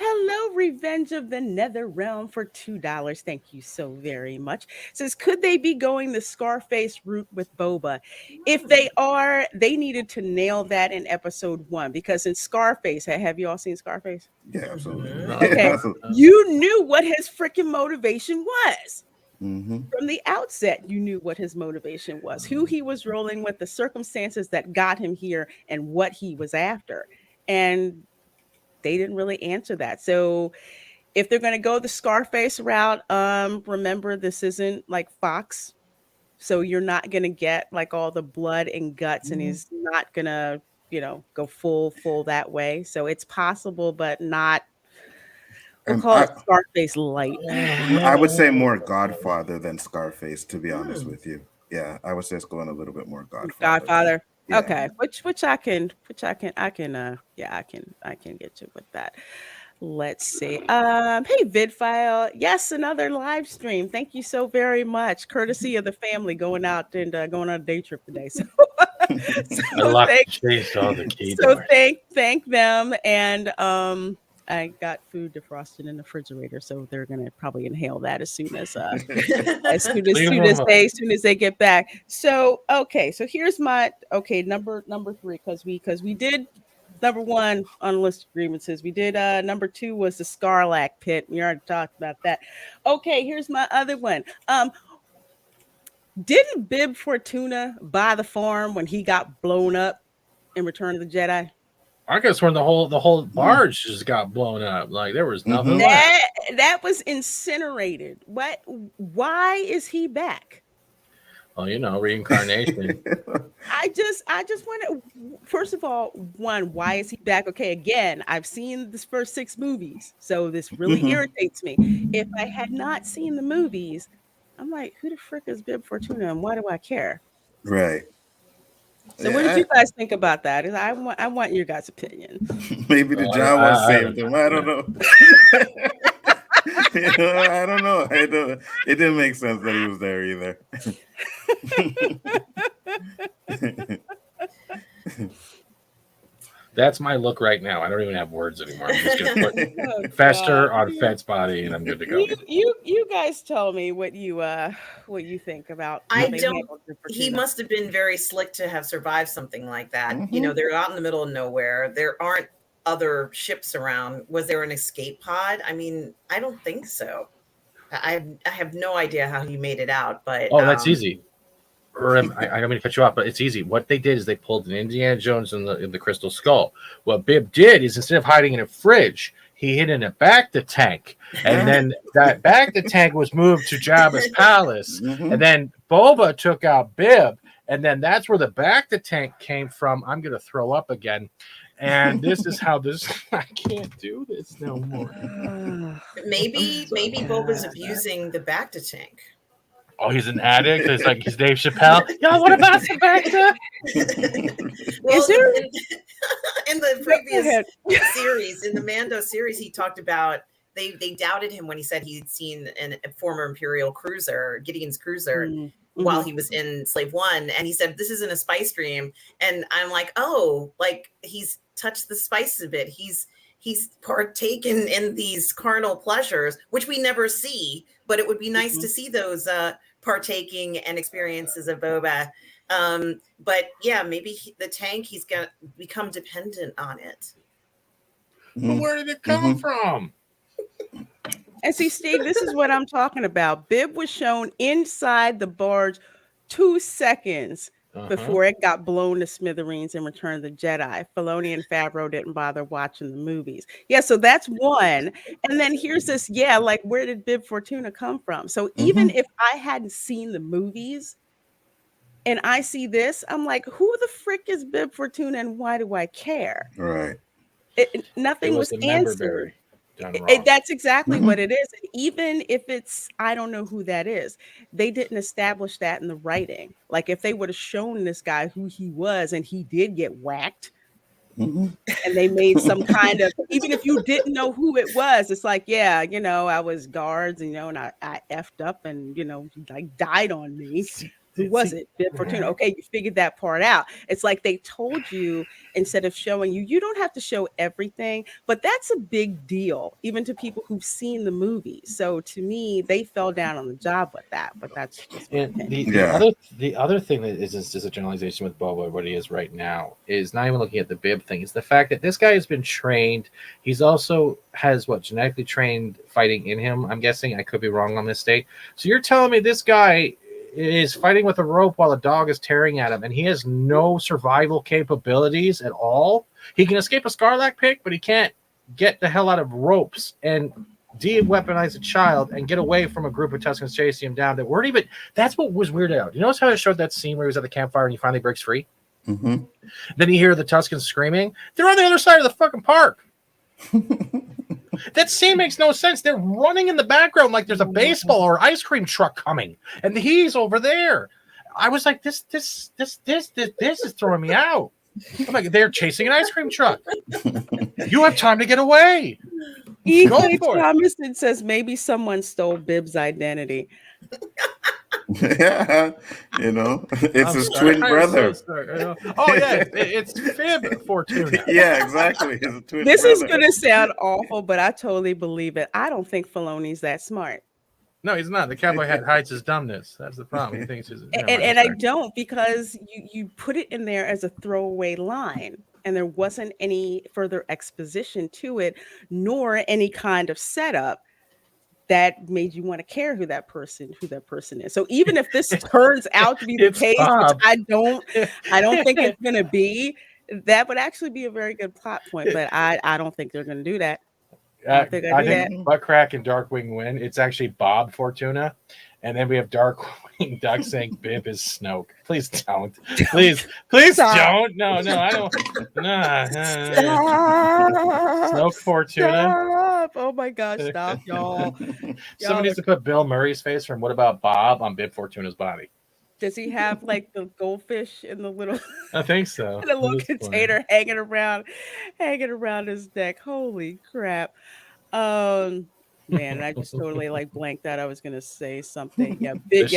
Hello, Revenge of the Nether Realm for $2. Thank you so very much. Says, could they be going the Scarface route with Boba? If they are, they needed to nail that in episode 1, because in Scarface, have you all seen Scarface? Yeah, absolutely. Okay, you knew what his freaking motivation was. From the outset, you knew what his motivation was, who he was rolling with, the circumstances that got him here, and what he was after. And they didn't really answer that. So if they're going to go the Scarface route, remember, this isn't like Fox. So you're not going to get like all the blood and guts, and he's not going to go full that way. So it's possible, but not. We'll And call it Scarface light. I would say more Godfather than Scarface, to be honest Hmm. with you. Yeah, I would say it's going a little bit more Godfather. Godfather. Yeah. Okay, which I can yeah, I can get you with that. Let's see. Hey Vidfile. Yes, another live stream. Thank you so very much. Courtesy of the family going out and going on a day trip today. So, I so locked thank the chase all the key so doors. thank them. And I got food defrosted in the refrigerator, so they're gonna probably inhale that as soon as as soon as they get back. So okay, so here's my number 3, because we did number 1 on list of grievances. We did number 2 was the Scarlac pit. We already talked about that. Okay, here's my other one. Didn't Bib Fortuna buy the farm when he got blown up in Return of the Jedi? I guess when the whole barge just got blown up, like there was nothing left. That was incinerated. What? Why is he back? Well, reincarnation. I just want to. First of all, one, why is he back? Okay, again, I've seen this first 6 movies, so this really irritates me. If I had not seen the movies, I'm like, who the frick is Bib Fortuna, and why do I care? Right. So, what did you guys think about that? I want your guys' opinion. Maybe the Jawas saved him. I don't know. I don't know. It didn't make sense that he was there either. That's my look right now. I don't even have words anymore. I'm just gonna put Fester on Fett's body, and I'm good to go. You guys tell me what you think about. He must have been very slick to have survived something like that. They're out in the middle of nowhere. There aren't other ships around. Was there an escape pod? I mean, I don't think so. I have no idea how he made it out, but that's easy. I don't mean to cut you off, but it's easy. What they did is they pulled an Indiana Jones in the Crystal Skull. What Bib did is instead of hiding in a fridge, he hid in a bacta tank, and then that bacta tank was moved to Jabba's palace, and then Boba took out Bib, and then that's where the bacta tank came from. I'm gonna throw up again. And this is how I can't do this no more. Maybe Boba's abusing the bacta tank. Oh, he's an addict. It's like he's Dave Chappelle. Yo, what about some bacta? Well, in the previous series, in the Mando series, he talked about they doubted him when he said he'd seen a former Imperial cruiser, Gideon's cruiser, while he was in Slave One, and he said this isn't a spice dream. And I'm like, oh, like he's touched the spice a bit. He's partaken in these carnal pleasures, which we never see, but it would be nice to see those partaking and experiences of Boba. But yeah, maybe the tank, he's gonna become dependent on it. But where did it come from? And see, Steve, this is what I'm talking about. Bib was shown inside the barge 2 seconds before it got blown to smithereens in Return of the Jedi. Filoni and Favreau didn't bother watching the movies. Yeah, so that's one. And then here's this, like where did Bib Fortuna come from? So even if I hadn't seen the movies and I see this, I'm like, who the frick is Bib Fortuna and why do I care? Right. Nothing was answered. Wrong. That's exactly what it is. And even if it's, I don't know who that is, they didn't establish that in the writing. Like if they would have shown this guy who he was and he did get whacked, and they made some kind of, even if you didn't know who it was, it's like, I was guards, and I effed up and, like died on me. Who was it? Bib Fortuna. Okay, you figured that part out. It's like they told you instead of showing you. You don't have to show everything, but that's a big deal, even to people who've seen the movie. So to me, they fell down on the job with that. But that's just the other thing that is a generalization with Boba, what he is right now, is not even looking at the Bib thing. It's the fact that this guy has been trained. He's also has genetically trained fighting in him. I'm guessing. I could be wrong on this state. So you're telling me this guy is fighting with a rope while a dog is tearing at him, and he has no survival capabilities at all. He can escape a Scarlac pit, but he can't get the hell out of ropes and de-weaponize a child and get away from a group of Tuscans chasing him down that weren't even. That's what was weird out. You notice how I showed that scene where he was at the campfire and he finally breaks free? Mm-hmm. Then you hear the Tuscans screaming. They're on the other side of the fucking park. That scene makes no sense. They're running in the background like there's a baseball or ice cream truck coming, and he's over there. I was like, this is throwing me out. I'm like, they're chasing an ice cream truck. You have time to get away. E.K. Thomason says maybe someone stole Bib's identity. Yeah, it's his twin brother. Oh yeah, it's Fib Fortuna. Yeah, exactly. His twin This brother. is going to sound awful, but I totally believe it. I don't think Filoni's that smart. No, he's not. The cowboy hat hides his dumbness. That's the problem. He thinks he's. And I don't, because you put it in there as a throwaway line, and there wasn't any further exposition to it, nor any kind of setup that made you want to care who that person is. So even if this turns out to be the case, Bob. which I don't think it's going to be, that would actually be a very good plot point. But I don't think they're going to do that. I think Buttcrack and Darkwing win. It's actually Bob Fortuna, and then we have Darkwing Duck saying Bib is Snoke. Please don't. Please don't. No, I don't. Snoke Fortuna. Stop. Oh my gosh, stop, y'all. Someone needs to put Bill Murray's face from What About Bob on Bib Fortuna's body. Does he have like the goldfish in the little? I think so. The little container hanging around his neck. Holy crap! Man, I just totally like blanked out. I was gonna say something. Yeah, Bib's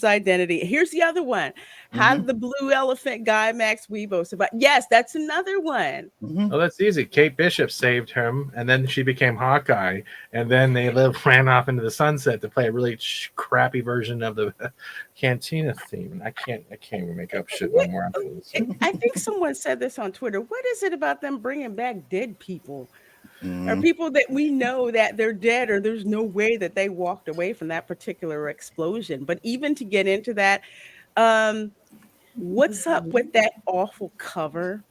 identity. Here's the other one. How did the blue elephant guy Max Weibo survive? Yes, that's another one. Oh, that's easy. Kate Bishop saved him, and then she became Hawkeye, and then they ran off into the sunset to play a really crappy version of the Cantina theme. I can't even make up shit no more after this. I think someone said this on Twitter. What is it about them bringing back dead people? Or people that we know that they're dead, or there's no way that they walked away from that particular explosion. But even to get into that, what's up with that awful cover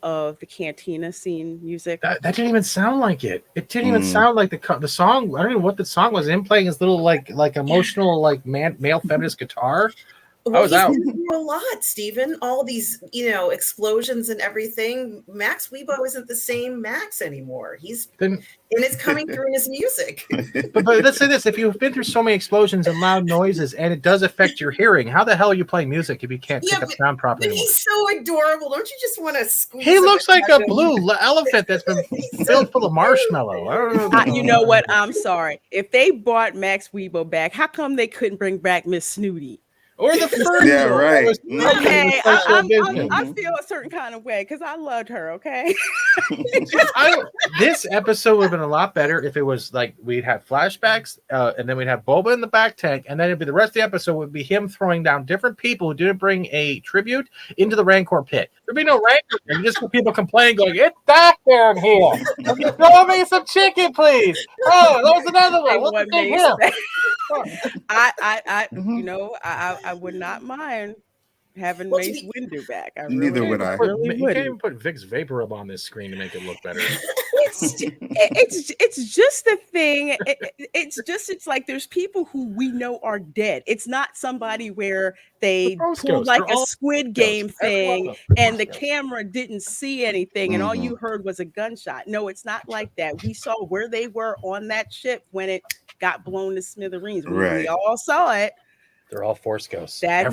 of the Cantina scene music? That didn't even sound like it. It didn't even sound like the song. I don't know what the song was. Him playing his little like emotional male feminist guitar. Well, I was out. A lot, Stephen. All these, explosions and everything. Max Weibo isn't the same Max anymore. And it's coming through in his music. But let's say this: if you've been through so many explosions and loud noises, and it does affect your hearing, how the hell are you playing music if you can't pick up sound properly? But he's so adorable. Don't you just want to squeeze? He looks like a blue elephant that's been filled full of marshmallow. I don't know. You know what? I'm sorry. If they brought Max Weibo back, how come they couldn't bring back Miss Snooty? Or the first Yeah, right. Okay, I feel a certain kind of way because I loved her. Okay. This episode would have been a lot better if it was like we'd have flashbacks, and then we'd have Boba in the back tank, and then it'd be the rest of the episode would be him throwing down different people who didn't bring a tribute into the Rancor pit. There'd be no Rancor. You just have people complaining, going, "It's back there in here. Throw me some chicken, please." Oh, there's another one. I would not mind having Mace Windu back. Neither would I. You can't even put Vic's Vapor Rub on this screen to make it look better. It's just the thing. It's like there's people who we know are dead. It's not somebody where they pulled like a Squid Game thing and the camera didn't see anything and all you heard was a gunshot. No, it's not like that. We saw where they were on that ship when it got blown to smithereens. We all saw it. They're all Force ghosts. You make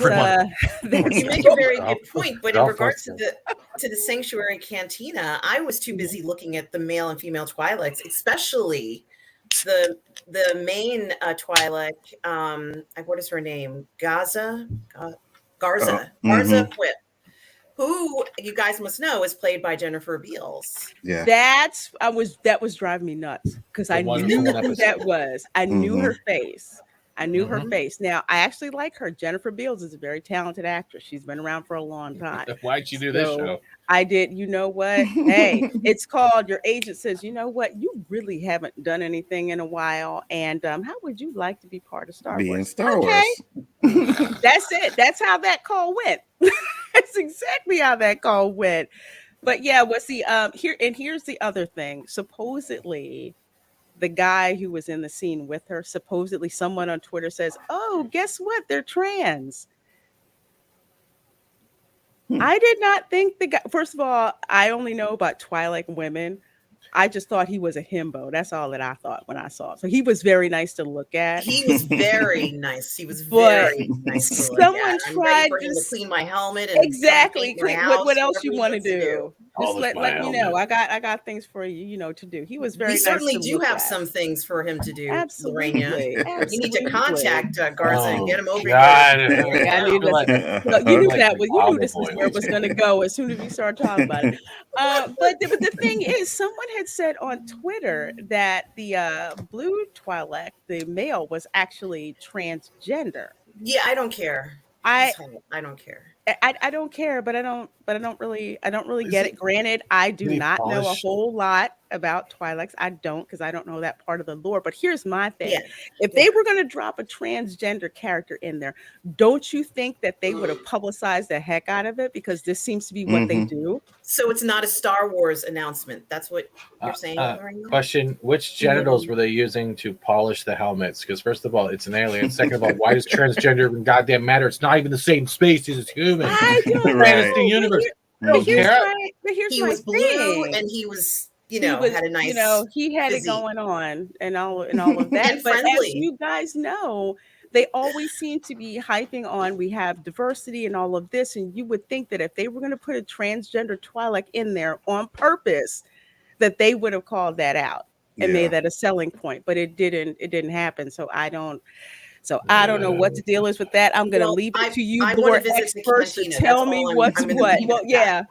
a very good point, but in regards to the Sanctuary Cantina, I was too busy looking at the male and female Twi'leks, especially the main Twi'lek. What is her name? Garza Whip, who you guys must know is played by Jennifer Beals. Yeah, that was driving me nuts because I knew who that was. I knew her face. I knew her face. Now, I actually like her. Jennifer Beals is a very talented actress. She's been around for a long time. Why'd you do this show? I did. You know what? Hey, it's called Your Agent Says, you know what? You really haven't done anything in a while. And how would you like to be part of Star Wars? Be in Star Wars. That's it. That's how that call went. That's exactly how that call went. But yeah, here's the other thing. Supposedly, the guy who was in the scene with her, supposedly someone on Twitter says, "Oh, guess what? They're trans." I did not think the guy. First of all, I only know about Twilight women. I just thought he was a himbo. That's all that I thought when I saw him. So he was very nice to look at. He was very nice. He was But very nice to look someone at. I'm ready tried for to him to clean my helmet and exactly paint my clean. house. What else Whatever you he want to wants to do? Just Polish my let me know. helmet. I got things for you, to do. He was very We nice certainly to do look have at. some things for him to do, Lorena. Absolutely, You need to absolutely. contact Garza and get him over God. here. I I knew feel like this. a- No, you knew like that. the Well, you knew Chicago this was boy. where it was going to go as soon as we started talking about it. But the thing is, someone had said on Twitter that the blue Twi'lek, the male, was actually transgender. Yeah, I don't care. I He's hot. I don't care. I don't care, but I don't really Is get he- it. Granted, I do Did he not know a polish? whole lot about Twi'leks. I don't, because I don't know that part of the lore. But here's my thing: Yeah. if they were going to drop a transgender character in there, don't you think that they would have publicized the heck out of it? Because this seems to be what they do. So it's not a Star Wars announcement. That's what you're saying, Lorena? Question: which genitals were they using to polish the helmets? Because first of all, it's an alien. Second of all, why does transgender even goddamn matter? It's not even the same species as human. I don't Right. know. Fantasy universe. But here's care. He my was blue thing. and he was, He was, had a nice he had physique. it going on and all of that. And But as friendly. you guys know, they always seem to be hyping on we have diversity and all of this. And you would think that if they were going to put a transgender Twi'lek in there on purpose, that they would have called that out and made that a selling point. But it didn't happen. So I don't know what the deal is with that. I'm going to Well, leave it to you, I lore want to visit the experts, to cantina. tell That's me all what's I'm gonna what. leave it Well, at that.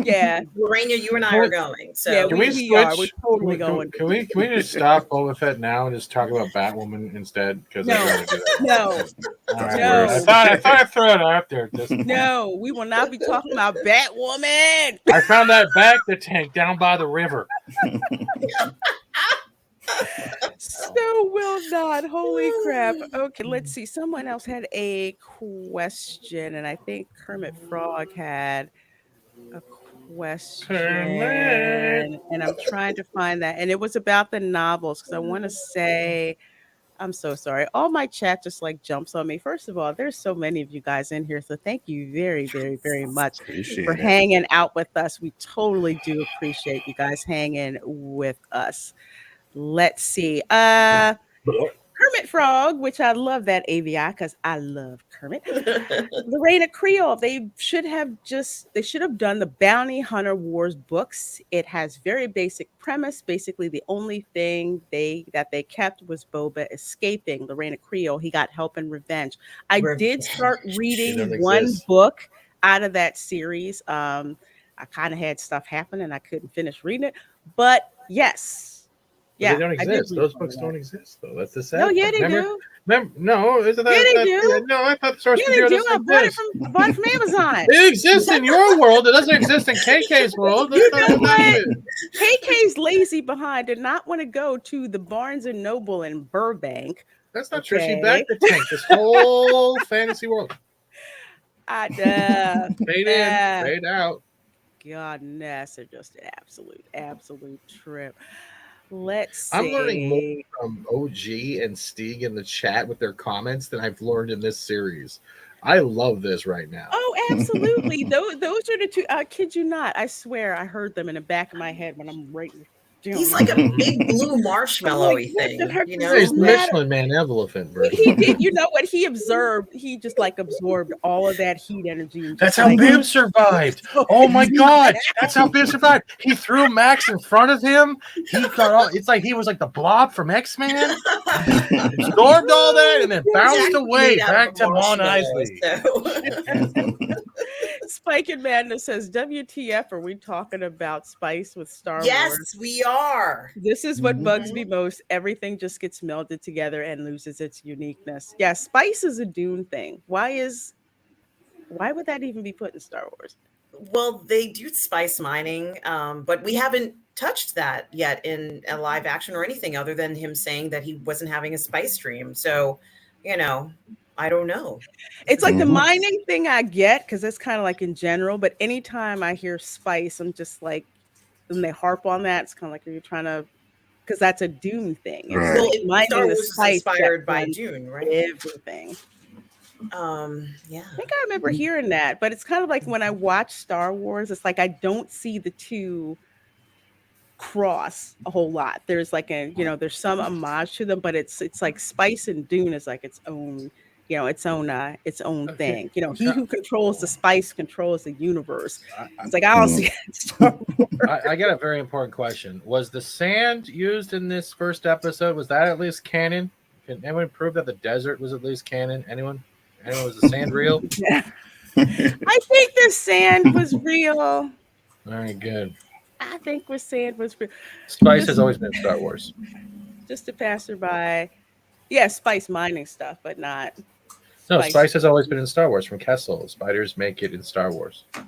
yeah. Lorena, you and I are going. So Yeah, Can we we are. We're switch? totally Can going. we just stop Boba Fett now and just talk about Batwoman instead? Because No, I gotta do that. no, All right. no. I thought I'd throw it out there. Just no. We will not be talking about Batwoman. I found that Bacta tank down by the river. So will not. Holy crap. Okay, let's see. Someone else had a question, and I think Kermit Frog had a question. Kermit. And I'm trying to find that. And it was about the novels, because I want to say, I'm so sorry. All my chat just like jumps on me. First of all, there's so many of you guys in here. So thank you very, very, very much Appreciate for it. hanging out with us. We totally do appreciate you guys hanging with us. Let's see. Kermit Frog, which I love that AVI because I love Kermit. Reina Creole, they should have done the Bounty Hunter Wars books. It has very basic premise. Basically, the only thing they kept was Boba escaping. Reina Creole, he got help and revenge. I did start reading one book out of that series. I kind of had stuff happen and I couldn't finish reading it. But yes. Yeah, Yeah, they don't I did exist. read Those some of books that. don't exist, though. That's the sad No, yeah, part. they Remember? do. No, isn't that? Yeah, they do. No, I thought the source Yeah, they material do. doesn't I exist. bought it from Amazon. It exists in your world. It doesn't exist in KK's world. You know what? KK's lazy behind did not want to go to the Barnes and Noble in Burbank. That's not true. She backed the tank. This whole fantasy world. Fade in, fade out. God, that's just an absolute trip. Let's see. I'm learning more from OG and Stieg in the chat with their comments than I've learned in this series. I love this right now. Oh, absolutely. those are the two. I kid you not. I swear I heard them in the back of my head when I'm writing. He's like a big blue marshmallowy thing. You know, he's Michelin Man elephant version. He did. You know what he observed? He just like absorbed all of that heat energy. That's how Bim survived. Oh my God, that's how Bim survived. He threw Max in front of him. He got all. It's like he was like the Blob from X-Men. Absorbed all that and then bounced away back to Mon Isley. Spike and Madness says, WTF, are we talking about spice with Star Wars? Yes, we are. This is what bugs me most. Everything just gets melded together and loses its uniqueness. Yeah, spice is a Dune thing. Why would that even be put in Star Wars? Well, they do spice mining, but we haven't touched that yet in a live action or anything other than him saying that he wasn't having a spice stream. So, I don't know. It's like the mining thing I get, because it's kind of like in general, but anytime I hear spice, I'm just like, and they harp on that, it's kind of like, are you trying to, because that's a Dune thing. Right. Well, mining Star the Wars is spice inspired by runs Dune, right? everything. Yeah. I think I remember hearing that, but it's kind of like when I watch Star Wars, it's like I don't see the two cross a whole lot. There's like there's some homage to them, but it's like Spice and Dune is like its own Okay. thing. He who controls the spice controls the universe. I, It's like I don't see it in Star Wars. I got a very important question. Was the sand used in this first episode, was that at least canon? Can anyone prove that the desert was at least canon? Anyone? Was the sand real? I think the sand was real. All right, good. I think the sand was real. Spice has always been Star Wars. Just a passerby. Yeah, spice mining stuff, but not No, spice has always been in Star Wars from Kessel. Spiders make it in Star Wars. OG.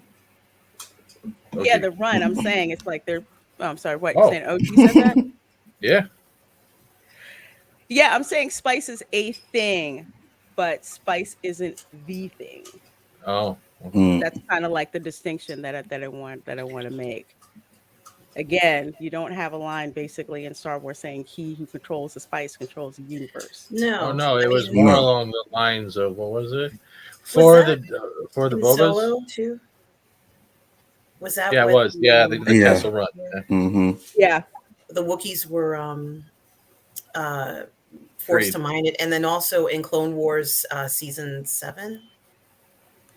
Yeah, the run. I'm saying it's like they're. Oh, I'm sorry. What Oh. you're saying? OG said that. Yeah. Yeah, I'm saying spice is a thing, but spice isn't the thing. Oh. That's kind of like the distinction that I want to make. Again, you don't have a line basically in Star Wars saying he who controls the spice controls the universe. No. Oh no, it was mean, more no. along the lines of what was it? For that the in Bobas? Solo too? Was that? Yeah, it when was. Yeah, the Yeah. Kessel run. Yeah. Mm-hmm. Yeah, the Wookiees were forced Freed. to mine it, and then also in Clone Wars season 7,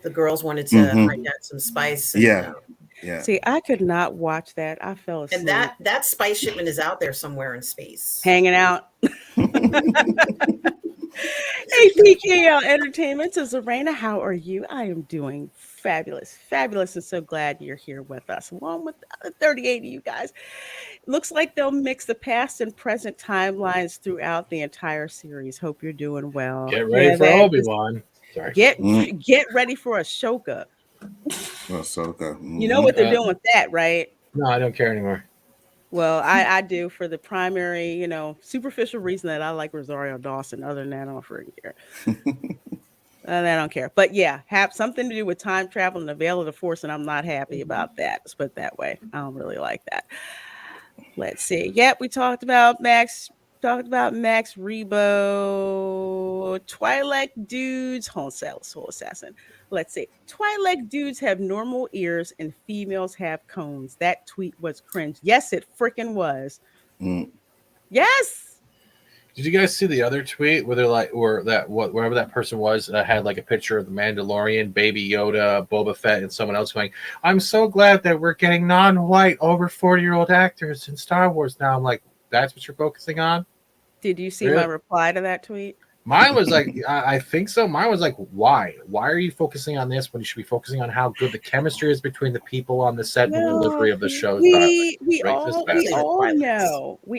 the girls wanted to Mhm. find out some spice. And, Yeah. Yeah. See, I could not watch that. I fell asleep. and that spice shipment is out there somewhere in space. Hanging out. Hey, PKL Entertainment says, Reina, how are you? I am doing fabulous, and so glad you're here with us, along with the other 38 of you guys. Looks like they'll mix the past and present timelines throughout the entire series. Hope you're doing well. Get ready for that is- Obi-Wan. Sorry. Get ready for Ashoka. Ahsoka. You know what they're doing with that, right? No, I don't care anymore. Well, I do for the primary, superficial reason that I like Rosario Dawson. Other than that, I don't freaking care. I don't care. But yeah, have something to do with time travel and the veil of the force, and I'm not happy about that. Let's put it that way. I don't really like that. Let's see. Yep, we talked about Max Rebo, Twi'lek dudes, Soul Assassin. Let's see. Twi'lek dudes have normal ears and females have cones. That tweet was cringe. Yes, it freaking was. Mm. Yes. Did you guys see the other tweet where they're like, or that whatever that person was had like a picture of the Mandalorian, Baby Yoda, Boba Fett, and someone else going, "I'm so glad that we're getting non-white over 40-year-old actors in Star Wars now." I'm like, that's what you're focusing on? Did you see Really? my reply to that tweet? Mine was like, I think so. Mine was like, why? Why are you focusing on this when you should be focusing on how good the chemistry is between the people on the set and the delivery of the show? We Right,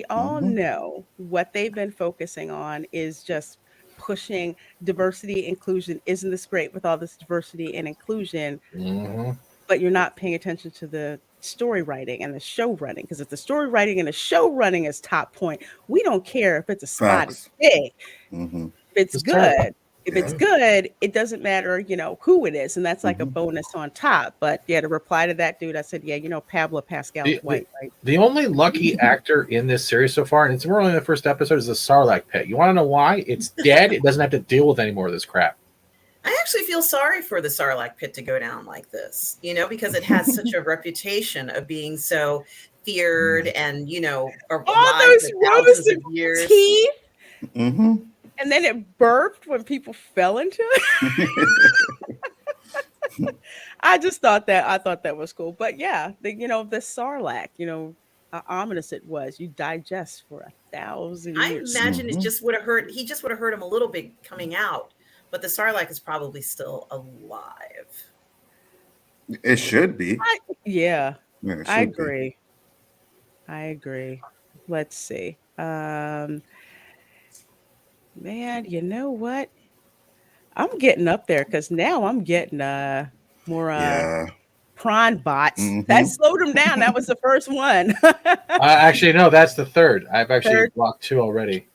all know what they've been focusing on is just pushing diversity, inclusion. Isn't this great with all this diversity and inclusion? Mm-hmm. But you're not paying attention to the story writing and the show running, because if the story writing and the show running is top point, we don't care if it's a spot is big. Mm-hmm. If it's good, it's good, it doesn't matter, who it is, and that's like a bonus on top. But yeah, to reply to that dude, I said, yeah, Pablo Pascal is white, right? The only lucky actor in this series so far, and we're only in the first episode, is the Sarlacc pit. You want to know why? It's dead. It doesn't have to deal with any more of this crap. I actually feel sorry for the Sarlacc pit to go down like this, because it has such a reputation of being so feared and, all those rows of years. teeth. Mm-hmm. And then it burped when people fell into it. I thought that was cool. But yeah, the Sarlacc, how ominous it was. You digest for 1,000 years. I imagine it just would have hurt. He just would have hurt him a little bit coming out. But the Sarlacc is probably still alive. It should be. Yeah, it I should be. agree. I agree. Let's see. Man, you know what? I'm getting up there because now I'm getting more prawn bots. That slowed them down. That was the first one. Actually, no, that's the third. I've actually blocked 2 already.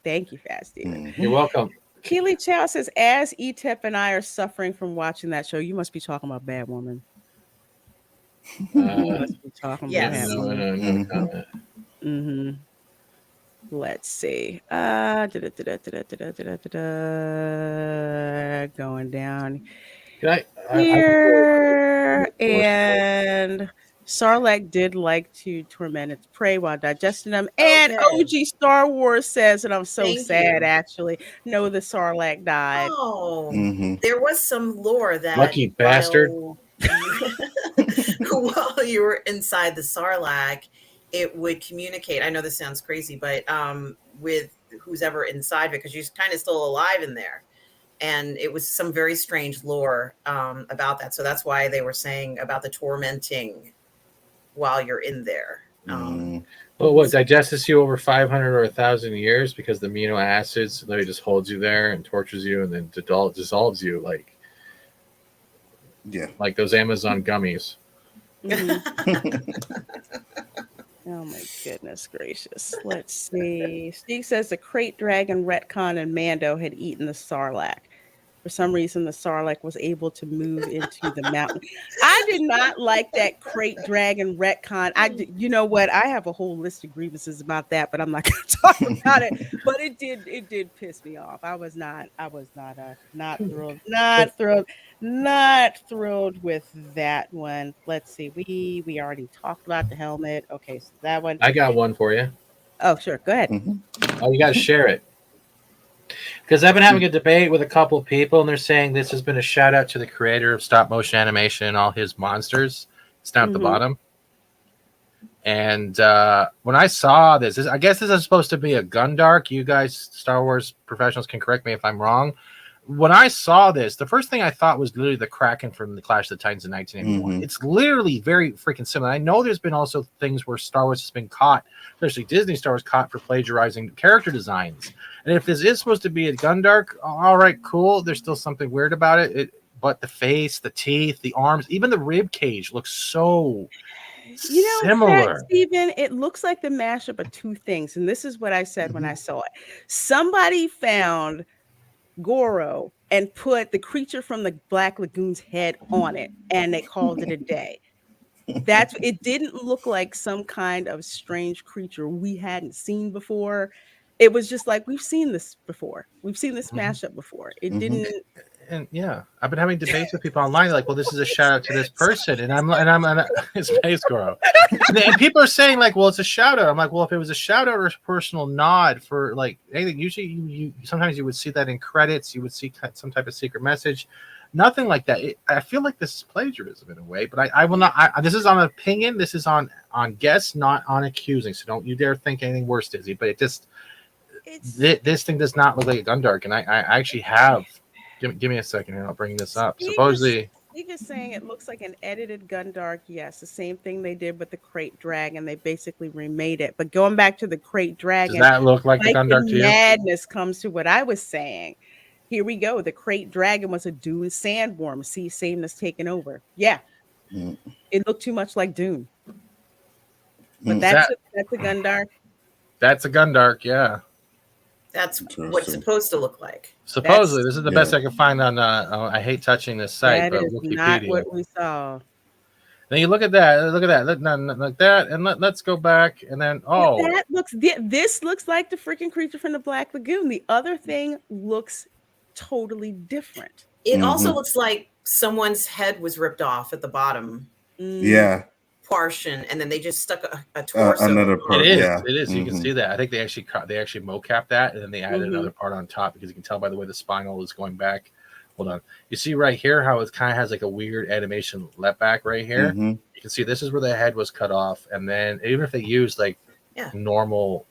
Thank you, Fast Steven. You're welcome. Keely Chow says, as Etep and I are suffering from watching that show, you must be talking about Bad Woman. You must be talking about Bad Woman. No comment. Let's see. Going down Can I here. And Sarlacc did like to torment its prey while digesting them. And Okay. OG Star Wars says, and I'm so Thank sad you. actually, no, the Sarlacc died. Oh, Mm-hmm. there was some lore that Lucky bastard. while while you were inside the Sarlacc, it would communicate. I know this sounds crazy, but with who's ever inside, because you're kind of still alive in there. And it was some very strange lore about that. So that's why they were saying about the tormenting while you're in there. Well, what digests you over 500 or 1,000 years because the amino acids literally just holds you there and tortures you and then dissolves you like those Amazon gummies. Oh my goodness gracious. Let's see. Steve says the Crate Dragon retcon and Mando had eaten the Sarlacc. For some reason, the Sarlacc was able to move into the mountain. I did not like that Crate Dragon retcon. You know what? I have a whole list of grievances about that, but I'm not going to talk about it. But it did piss me off. I was not thrilled with that one. Let's see. We already talked about the helmet. Okay, so that one. I got one for you. Oh, sure. Go ahead. Oh, you got to share it. Because I've been having a debate with a couple of people, and they're saying this has been a shout out to the creator of stop motion animation and all his monsters. It's down at the bottom. And when I saw this, I guess this is supposed to be a Gundark. You guys, Star Wars professionals, can correct me if I'm wrong. When I saw this, the first thing I thought was literally the Kraken from the Clash of the Titans in 1981. It's literally very freaking similar. I know there's been also things where Star Wars has been caught, especially Disney Star Wars, caught for plagiarizing character designs. And if this is supposed to be a Gundark, all right, cool. There's still something weird about it. But the face, the teeth, the arms, even the rib cage looks so similar. Stephen, it looks like the mashup of two things. And this is what I said when I saw it. Somebody found Goro and put the creature from the Black Lagoon's head on it, and they called it a day. It didn't look like some kind of strange creature we hadn't seen before. It was just like, we've seen this before. We've seen this mashup before. It didn't. And yeah, I've been having debates with people online, like, well, this is a shout out to this person, and I'm it's Space Goro, and people are saying like, well, it's a shout out. I'm like, well, if it was a shout out or a personal nod for like anything, usually you sometimes you would see that in credits, you would see some type of secret message. Nothing like that. I feel like this is plagiarism in a way, but I will not. This is on opinion. This is on guess, not on accusing. So don't you dare think anything worse, Dizzy. But it just this thing does not look like a Gundark, and I actually have. Give me a second here. I'll bring this up. Supposedly, Steve is saying it looks like an edited Gundark. Yes, the same thing they did with the Crate Dragon. They basically remade it. But going back to the Crate Dragon, does that look like the Gundark to you? Madness comes to what I was saying. Here we go. The Crate Dragon was a Dune sandworm. See, sameness taken over. Yeah, it looked too much like Dune. But that's a Gundark. That's a Gundark. Yeah. That's what it's supposed to look like. Supposedly, this is the best I can find on. I hate touching this site, but Wikipedia. Not what we saw. Then you look at that. Look at that. Like that, and let's go back, and then this looks like the freaking creature from the Black Lagoon. The other thing looks totally different. It also looks like someone's head was ripped off at the bottom. Yeah. Portion, and then they just stuck a torso. Another part. It is. You can see that. I think they actually mocapped that, and then they added another part on top because you can tell by the way the spinal is going back. Hold on. You see right here how it kind of has like a weird animation let back right here. You can see this is where the head was cut off, and then even if they used like normal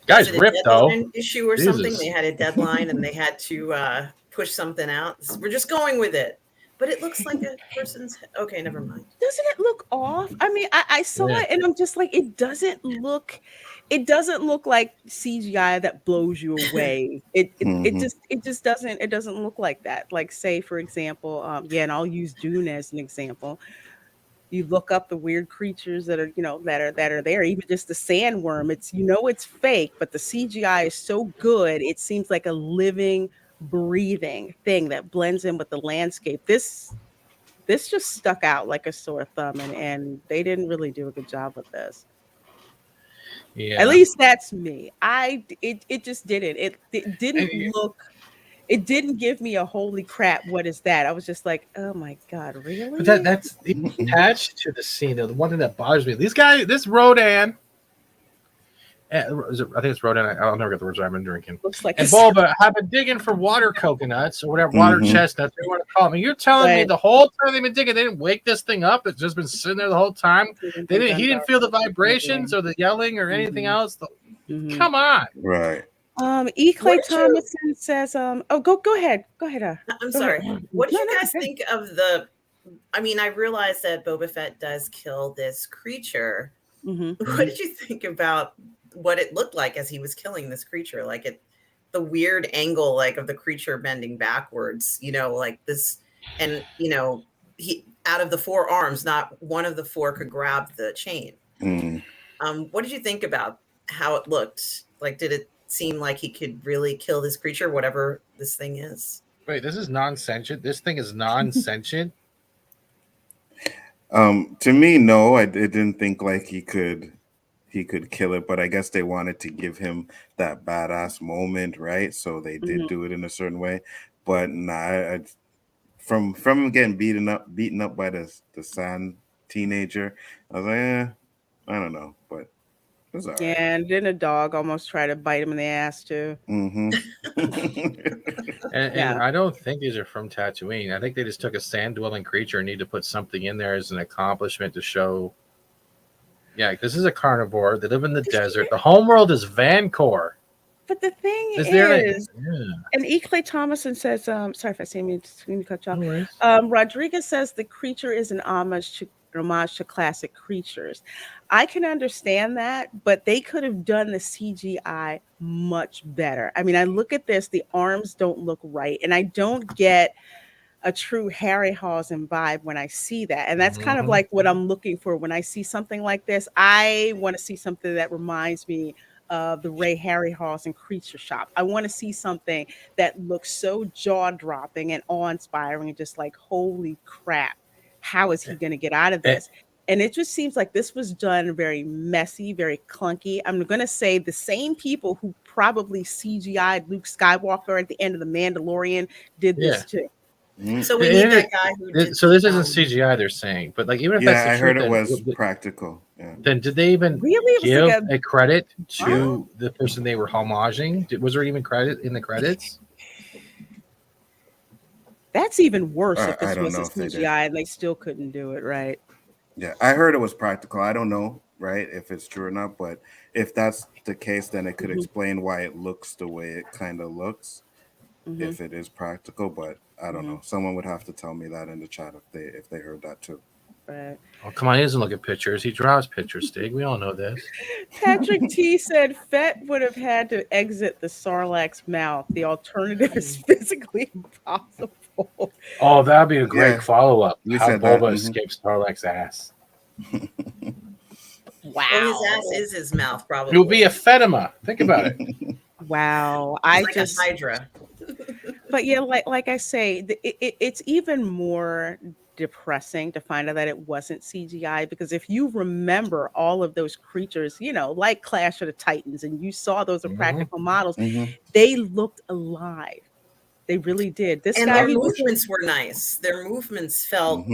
Guys ripped though. Issue or something. They had a deadline and they had to push something out. We're just going with it. But it looks like a person's. Okay, never mind. Doesn't it look off? I mean, I saw it and I'm just like, it doesn't look like CGI that blows you away. It just doesn't look like that. Like, say for example, and I'll use Dune as an example. You look up the weird creatures that are there, even just the sandworm. It's fake, but the CGI is so good. It seems like a living, breathing thing that blends in with the landscape. This this just stuck out like a sore thumb, and they didn't really do a good job with this. Yeah. At least that's me. It just didn't. It didn't And- look. It didn't give me a holy crap. What is that? I was just like, oh my god, really? But that's attached to the scene. The one thing that bothers me, this Rodan, I think it's Rodan. I'll never get the words right. I've been drinking. Looks like And a Boba have been digging for water coconuts or whatever, water chestnuts, whatever you want to call them. And you're telling me Right. the whole time they've been digging, they didn't wake this thing up. It's just been sitting there the whole time. He didn't feel the vibrations or the yelling or anything else. Come on. Right. E. Clay What did you- Thomason says, oh, go ahead. Go ahead. I'm Go sorry. ahead. What did No, you no, guys go ahead. think of the? I mean, I realize that Boba Fett does kill this creature. Mhm. What did you think about what it looked like as he was killing this creature? Like the weird angle, like of the creature bending backwards. Like this, and he out of the 4 arms, not one of the 4 could grab the chain. Mm. What did you think about how it looked? Like, did it seem like he could really kill this creature, whatever this thing is? Wait, this is non-sentient? This thing is non-sentient? To me, no, I didn't think like he could kill it, but I guess they wanted to give him that badass moment, right? So they did do it in a certain way. But nah, from him getting beaten up by the sand teenager, I was like, I don't know, but it was all right. Yeah, and then a dog almost tried to bite him in the ass too. Mm-hmm. And Yeah. I don't think these are from Tatooine. I think they just took a sand-dwelling creature and need to put something in there as an accomplishment to show. Yeah, this is a carnivore. They live in the desert. The homeworld is Vancor. But the thing Is is, there and E. Clay Thomason says, sorry if I say me to cut you off. No worries. Rodriguez says the creature is an homage to classic creatures. I can understand that, but they could have done the CGI much better. I mean, I look at this, the arms don't look right, and I don't get a true Harryhausen vibe when I see that. And that's kind of like what I'm looking for when I see something like this. I want to see something that reminds me of the Ray Harryhausen Creature Shop. I want to see something that looks so jaw-dropping and awe-inspiring and just like, holy crap, how is he going to get out of this? And it just seems like this was done very messy, very clunky. I'm going to say the same people who probably CGI'd Luke Skywalker at the end of The Mandalorian did this too. So we need that guy who did. So this isn't CGI, they're saying, but like even if that's the I truth, heard it was practical. Yeah. Then did they even Really? give Like a credit to the person they were homaging? Was there even credit in the credits? That's even worse if I this don't was a know if they did. CGI and they still couldn't do it right. Yeah, I heard it was practical. I don't know, right, if it's true or not, but if that's the case, then it could explain why it looks the way it kind of looks, if it is practical. But I don't know. Someone would have to tell me that in the chat if they heard that too. Right. Oh, come on, he doesn't look at pictures. He draws pictures, Stig. We all know this. Patrick T said Fett would have had to exit the Sarlacc's mouth. The alternative is physically impossible. Oh, that'd be a great follow-up. You How said that, Boba escapes Sarlacc's ass. Wow. Well, his ass is his mouth, probably. It would be a fedema. Think about it. Wow. Like a Hydra. But yeah, like I say, it's even more depressing to find out that it wasn't CGI, because if you remember all of those creatures, like Clash of the Titans, and you saw those are practical models, they looked alive. They really did. This And guy, their movements were nice. Their movements felt,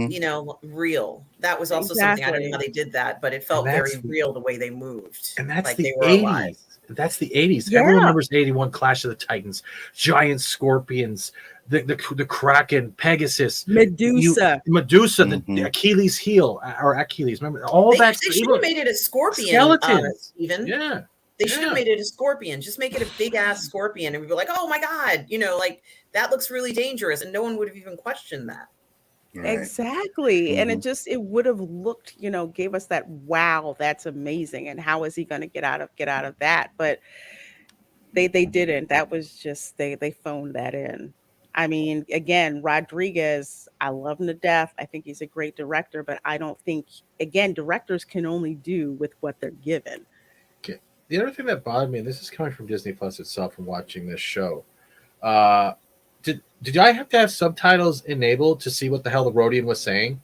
real. That was also something, I don't know how they did that, but it felt very real the way they moved. And that's like the they were 80s. alive. That's the 80s. Yeah. Everyone remembers 81 Clash of the Titans, giant scorpions, the Kraken, Pegasus, Medusa, the Achilles heel or Achilles. Remember all that? They should have made it a scorpion. Skeletons. Even they should have made it a scorpion. Just make it a big ass scorpion, and we'd be like, "Oh my god!" Like that looks really dangerous, and no one would have even questioned that. Right. Exactly. And it would have looked, gave us that, wow, that's amazing. And how is he going to get out of that? But they didn't. That was just, they phoned that in. I mean, again, Rodriguez, I love him to death. I think he's a great director, but I don't think, again, directors can only do with what they're given. Okay. The other thing that bothered me, and this is coming from Disney Plus itself and watching this show, Did I have to have subtitles enabled to see what the hell the Rhodian was saying?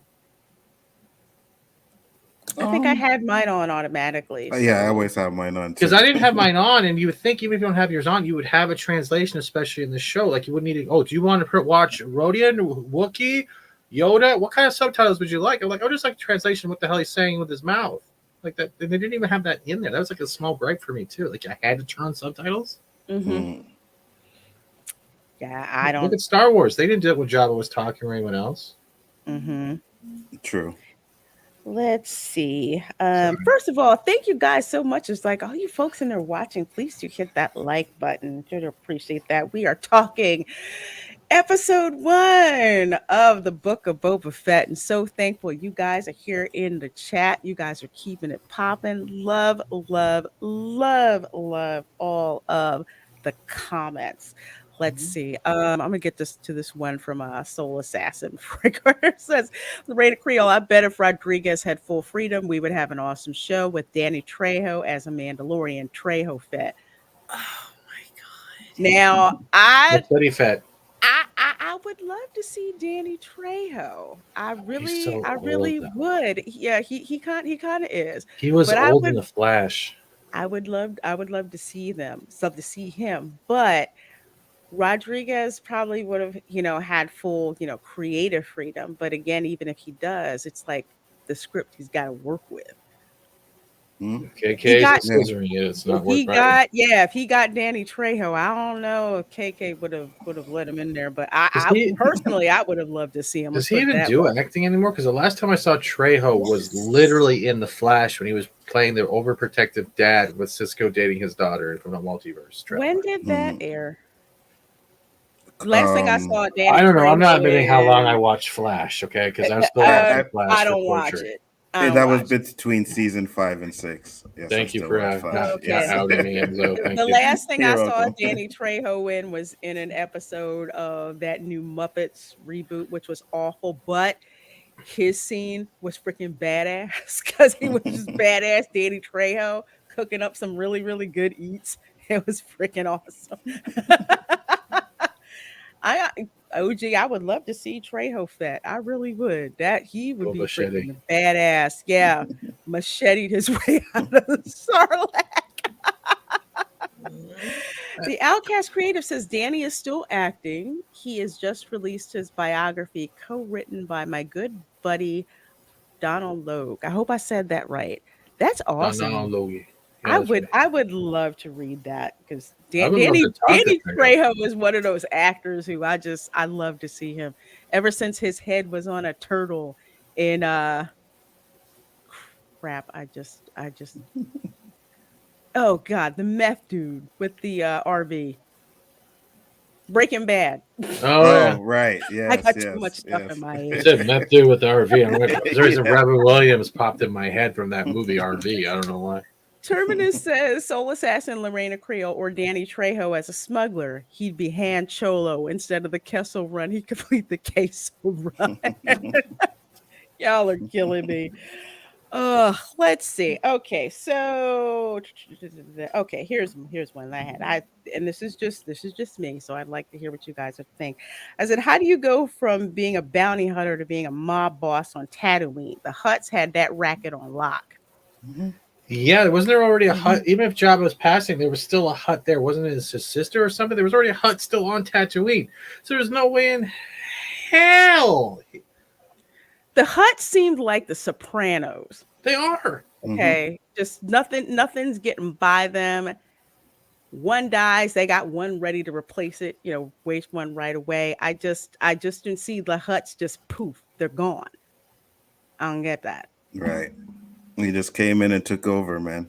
I think I had mine on automatically. Yeah, I so- always have mine on Because too. I didn't have mine on, and you would think even if you don't have yours on, you would have a translation, especially in the show. Like you wouldn't need to. Oh, do you want to watch Rhodian, Wookiee, Yoda? What kind of subtitles would you like? I'm like, oh, just like translation. What the hell he's saying with his mouth? Like that. They didn't even have that in there. That was like a small gripe for me too. Like I had to turn on subtitles. Mhm. Yeah, I Look don't. at Star Wars. They didn't do it when Jabba was talking or anyone else. Mhm. True. Let's see. First of all, thank you guys so much. It's like all you folks in there watching, please do hit that like button. Should appreciate that. We are talking episode 1 of the Book of Boba Fett, and so thankful you guys are here in the chat. You guys are keeping it popping. Love, love, love, love all of the comments. Let's see. I'm gonna get this one from Soul Assassin. Fricker says, Reina Creole, I bet if Rodriguez had full freedom, we would have an awesome show with Danny Trejo as a Mandalorian. Trejo Fett. Oh my god. Now, I Study Fett. I would love to see Danny Trejo. I so really old now. would. Yeah, he kind of is. He was But old in the Flash. I would love to see him. But Rodriguez probably would have, had full, creative freedom. But again, even if he does, it's like the script he's got to work with. KK got- is scissoring it. It's not If worth it. if he got Danny Trejo, I don't know if KK would have let him in there, but personally I would have loved to see him. Does he even do acting anymore? Because the last time I saw Trejo was literally in the Flash when he was playing the overprotective dad with Cisco dating his daughter from the multiverse. When did that air? Last thing I saw Danny I don't know. I'm not Trejo admitting how long in- I watched Flash, okay? Because I'm still Uh, watching Flash I for don't watch portrait. it. That was between season 5 and 6. Yes, Thank I you still for watch Flash. Okay. outing me, Enzo. Thank The you. last thing I You're saw welcome. Danny Trejo in was in an episode of that new Muppets reboot, which was awful, but his scene was freaking badass because he was just badass Danny Trejo cooking up some really, really good eats. It was freaking awesome. OG, I would love to see Trejo Fett. I really would. That he would be Machete. freaking badass. Yeah, macheted his way out of the Sarlacc. The Outcast Creative says Danny is still acting. He has just released his biography, co-written by my good buddy Donald Logue. I hope I said that right. That's awesome. No, Logie. Yeah, that's right. I would love to read that because I would love Danny to talk to Trejo is one of those actors who I love to see him. Ever since his head was on a turtle in crap, I just oh god, the meth dude with the RV. Breaking Bad. Oh, right. Yes, I got yes, too much stuff yes. in my yeah. head. Said meth dude with the RV. I'm like, there's a Yeah. Robin Williams popped in my head from that movie RV. I don't know why. Terminus says Soul Assassin Lorena Creole or Danny Trejo as a smuggler. He'd be Han Cholo instead of the Kessel Run. He'd complete the Queso Run. Y'all are killing me. Let's see. Okay, so here's one that I had. And this is just me, so I'd like to hear what you guys would think. I said, how do you go from being a bounty hunter to being a mob boss on Tatooine? The Hutts had that racket on lock. Yeah, wasn't there already a hut? Even if Jabba was passing, there was still a hut there. Wasn't it his sister or something? There was already a hut still on Tatooine. So there's no way in hell. The Hutts seemed like the Sopranos. They are. Okay, just nothing's getting by them. One dies, they got one ready to replace it, waste one right away. I just didn't see the Hutts just poof, they're gone. I don't get that. Right. He just came in and took over, man.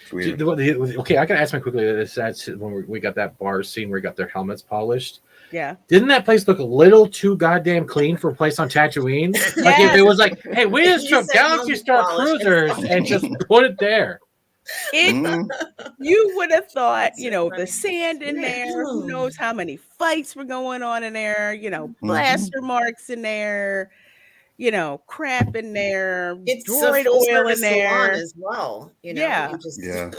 It's weird. Okay, I can ask my quickly. That's when we got that bar scene where we got their helmets polished. Yeah. Didn't that place look a little too goddamn clean for a place on Tatooine? Like if it was like, hey, we just took Galaxy Star Cruisers and just put it there. You would have thought, the sand in there, who knows how many fights were going on in there, blaster marks in there, crap in there, It's droid a full oil in service salon there. as well. Yeah. You just, Yeah.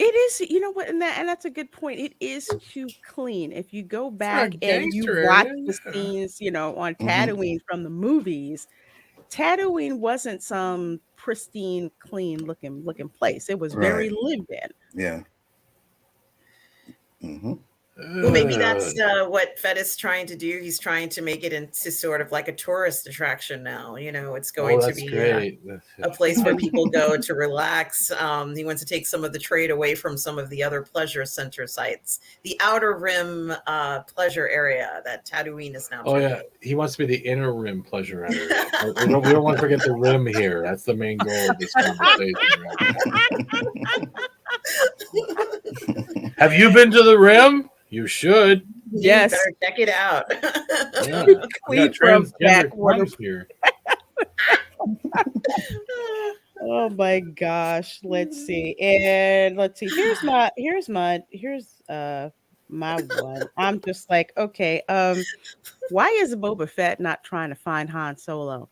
It is, you know what, and that's a good point. It is too clean. If you go For a back and you gangster watch area, the yeah. scenes, on Mhm. Tatooine from the movies, Tatooine wasn't some pristine, clean looking place. It was very Right. lived in. Yeah. Hmm. Well, maybe Ugh. that's what Fett is trying to do. He's trying to make it into sort of like a tourist attraction now. It's going Oh, to that's be great. a place where people go to relax. He wants to take some of the trade away from some of the other pleasure center sites. The Outer Rim pleasure area that Tatooine is now Oh turning yeah, into. he wants to be the inner rim pleasure area. We don't want to forget the rim here. That's the main goal of this conversation. Right? Have you been to the rim? You should. You Yes, better check it out. Yeah, we clean got from transgender backwater. crumbs here. Oh my gosh. Let's see. And let's see. Here's my one. I'm just like, okay, why is Boba Fett not trying to find Han Solo?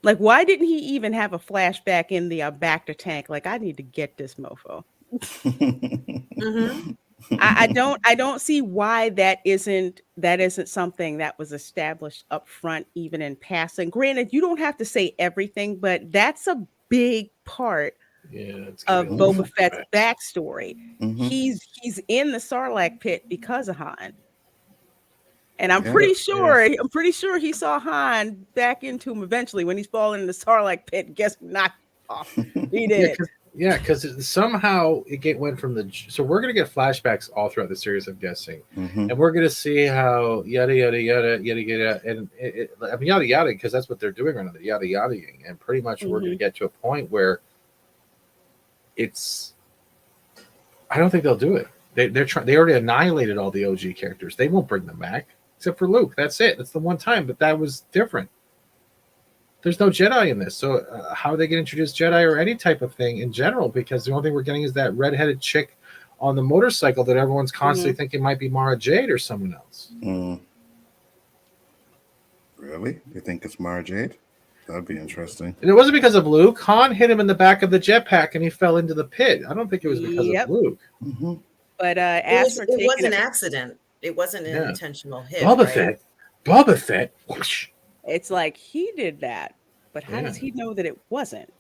Like, why didn't he even have a flashback in the back to tank? Like, I need to get this mofo. Mhm. I don't see why that isn't something that was established up front, even in passing. Granted, you don't have to say everything, but that's a big part Yeah, it's of giving a little Boba Fett's flashback. backstory. Hmm. He's in the Sarlacc pit because of Han. And I'm Yeah. pretty sure he saw Han back into him eventually when he's falling in the Sarlacc pit. Guess who knocked him off? He did. Because somehow went from the. So we're gonna get flashbacks all throughout the series, I'm guessing, Hmm. and we're gonna see how yada yada yada yada yada, and I mean yada yada because that's what they're doing right now, they're yada yadaing, and pretty much we're gonna Mhm. get to a point where it's. I don't think they'll do it. They're trying. They already annihilated all the OG characters. They won't bring them back except for Luke. That's it. That's the one time, but that was different. There's no Jedi in this, so how are they going to introduce Jedi or any type of thing in general? Because the only thing we're getting is that redheaded chick on the motorcycle that everyone's constantly thinking might be Mara Jade or someone else. Mm. Really? You think it's Mara Jade? That'd be interesting. And it wasn't because of Luke. Han hit him in the back of the jetpack and he fell into the pit. I don't think it was because Yep. of Luke. Hmm. But It as for was taking an it, accident. It wasn't an Yeah. intentional hit. Boba Fett. Whoosh. it's like he did that, but how Yeah. does he know that it wasn't?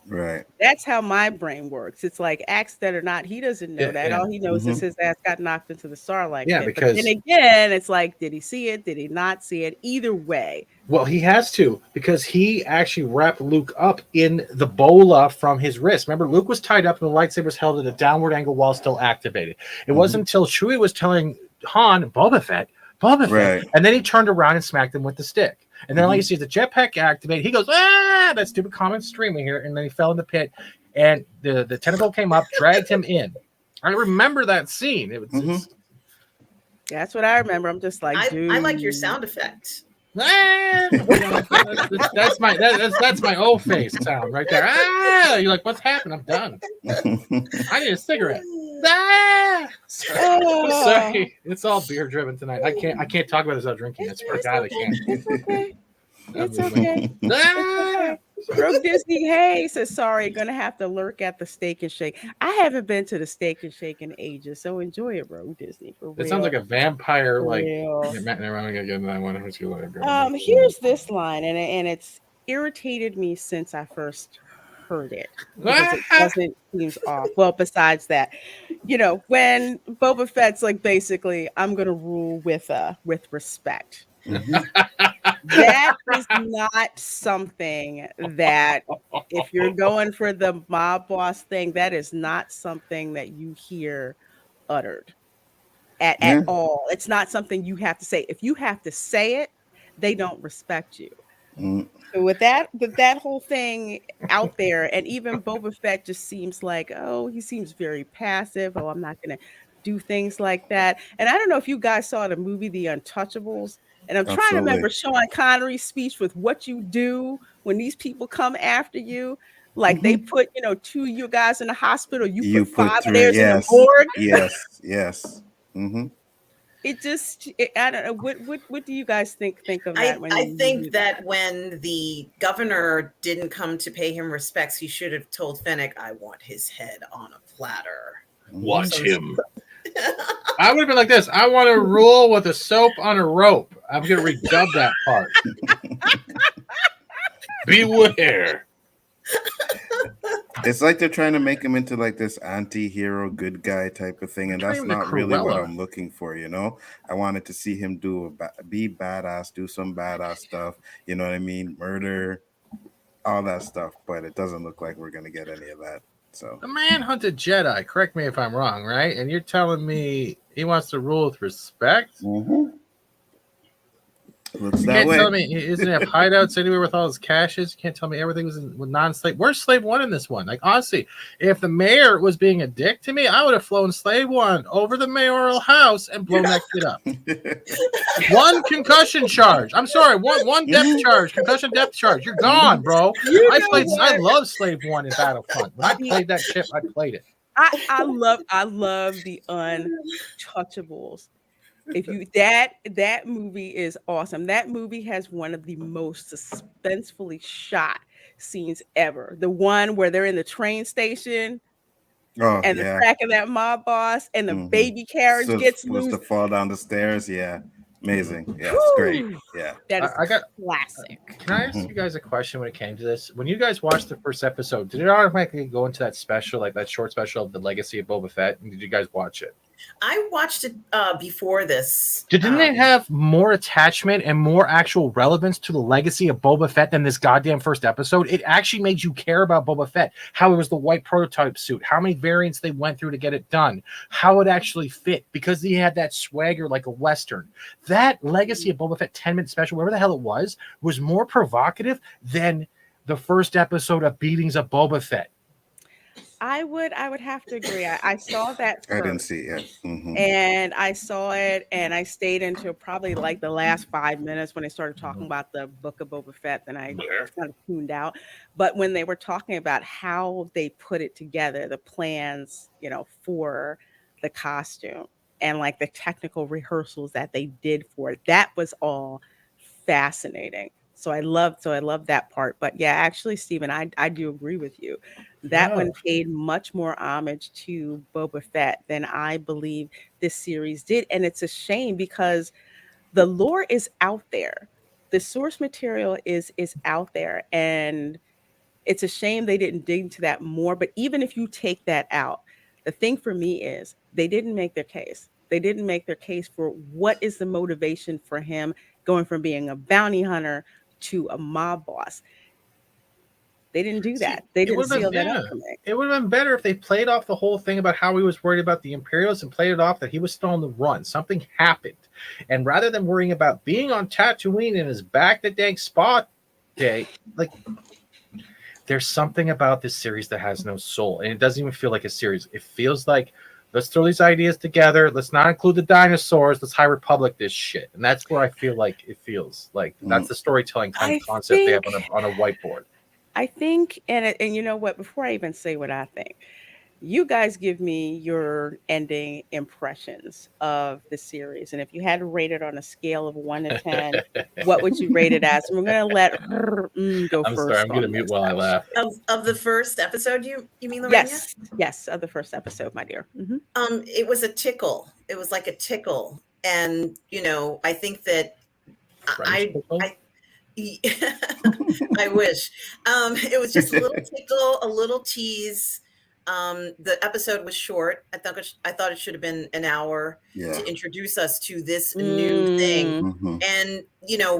Right. That's how my brain works. It's like accident or not, he doesn't know Yeah, that. yeah. All he knows is Mhm. his ass got knocked into the Sarlacc Yeah, pit. But then because again, it's like, did he see it? Did he not see it? Either way. well, he has to because he actually wrapped Luke up in the bola from his wrist. Remember, Luke was tied up and the lightsaber's held at a downward angle while still activated. It wasn't until Chewie was telling Han, Boba Fett, Right. and then he turned around and smacked him with the stick. And then all you see is the jetpack activate. He goes, ah, that stupid comment streaming here, and then he fell in the pit, and the tentacle came up, dragged him in. I remember that scene. It was. Mhm. That's what I remember. I'm just like, dude. I like your sound effect. That's my old face sound right there. Ah, you're like, what's happened? I'm done. I need a cigarette. Ah! I'm sorry. It's all beer driven tonight. I can't talk about this without drinking. I swear to God, I can't. It's okay. It's I'm okay. Ah! Rogue Disney, hey, says sorry, gonna have to lurk at the Steak and Shake. I haven't been to the Steak and Shake in ages, so enjoy it, Rogue Disney. For real. It sounds like a vampire, For like. real. Yeah, never mind, I'm gonna get into that one. Here's this line, and it's irritated me since I first heard it because it doesn't seems off. Well, besides that, when Boba Fett's like basically, I'm gonna rule with respect. Mhm. That is not something that if you're going for the mob boss thing, that is not something that you hear uttered Yeah. at all. It's not something you have to say. If you have to say it, they don't respect you. Mm. So with that whole thing out there, and even Boba Fett just seems like, oh, he seems very passive. Oh, I'm not gonna do things like that. And I don't know if you guys saw the movie The Untouchables. And I'm trying to Absolutely. remember Sean Connery's speech with what you do when these people come after you. Like they put, two of you guys in the hospital, you put 5 of three. theirs in the Yes. morgue. Yes. Yes. Mm-hmm. I don't know. What do you guys think of that when I you think read that when the governor didn't come to pay him respects, he should have told Fennec, "I want his head on a platter." Watch So- him. I would have been like this. I want to rule with a soap on a rope. I'm going to redub that part. Beware. It's like they're trying to make him into like this anti-hero good guy type of thing, and that's Turn him to not really what Cruella. I'm looking for. I wanted to see him be badass, do some badass stuff. You know what I mean? Murder, all that stuff. But it doesn't look like we're gonna get any of that. So The man hunted Jedi. Correct me if I'm wrong, right? And you're telling me he wants to rule with respect? looks You that can't way. tell me he doesn't have hideouts anywhere with all his caches. You can't tell me everything was with non-slave. Where's Slave One in this one? Like, honestly, if the mayor was being a dick to me, I would have flown Slave One over the mayoral house and blown that kid up. One concussion charge. I'm sorry, one depth charge, concussion depth charge. You're gone, bro. I love Slave One in Battlefront. When I played that ship, I played it. I love the Untouchables. If you that movie is awesome. That movie has one of the most suspensefully shot scenes ever. The one where they're in the train station Oh and the yeah. crack of that mob boss and the Mhm. baby carriage So gets supposed loose. to fall down the stairs. Yeah, amazing. Yeah, it's great. Whew. Yeah. That is I got. classic. Can I ask you guys a question when it came to this? When you guys watched the first episode, did it automatically go into that special, like that short special of the Legacy of Boba Fett? And did you guys watch it? I watched it before this. Didn't it have more attachment and more actual relevance to the legacy of Boba Fett than this goddamn first episode? It actually made you care about Boba Fett, how it was the white prototype suit, how many variants they went through to get it done, how it actually fit, because he had that swagger like a Western. That Legacy of Boba Fett 10-minute special, whatever the hell it was more provocative than the first episode of Beatings of Boba Fett. I would have to agree. I saw that first. I didn't see it. Mm-hmm. And I saw it and I stayed until probably like the last 5 minutes when they started talking about the Book of Boba Fett. Then I kind of tuned out. But when they were talking about how they put it together, the plans, for the costume and like the technical rehearsals that they did for it, that was all fascinating. So I love that part. But yeah, actually, Stephen, I do agree with you. That one paid much more homage to Boba Fett than I believe this series did. And it's a shame because the lore is out there. The source material is out there. And it's a shame they didn't dig into that more. But even if you take that out, the thing for me is they didn't make their case. They didn't make their case for what is the motivation for him going from being a bounty hunter to a mob boss. They didn't do that. They didn't seal that up for me. It would have been better if they played off the whole thing about how he was worried about the Imperials and played it off that he was still on the run. Something happened. And rather than worrying about being on Tatooine in his back the dang spot day, like there's something about this series that has no soul. And it doesn't even feel like a series. It feels like let's throw these ideas together. Let's not include the dinosaurs. Let's High Republic this shit. And that's where I feel like it feels like that's the storytelling kind of concept they have on a whiteboard. I think, and you know what, before I even say what I think, you guys give me your ending impressions of the series. And if you had to rate it on a scale of 1 to 10, what would you rate it as? And we're going to let her go I'm first. sorry, I'm going to mute while I laugh. Of the first episode, you mean Lorena? Yes, of the first episode, my dear. Mm-hmm. It was a tickle. It was like a tickle. And, I think that I wish. It was just a little tickle, a little tease. The episode was short. I thought it should have been an hour to introduce us to this new thing. Mm-hmm. And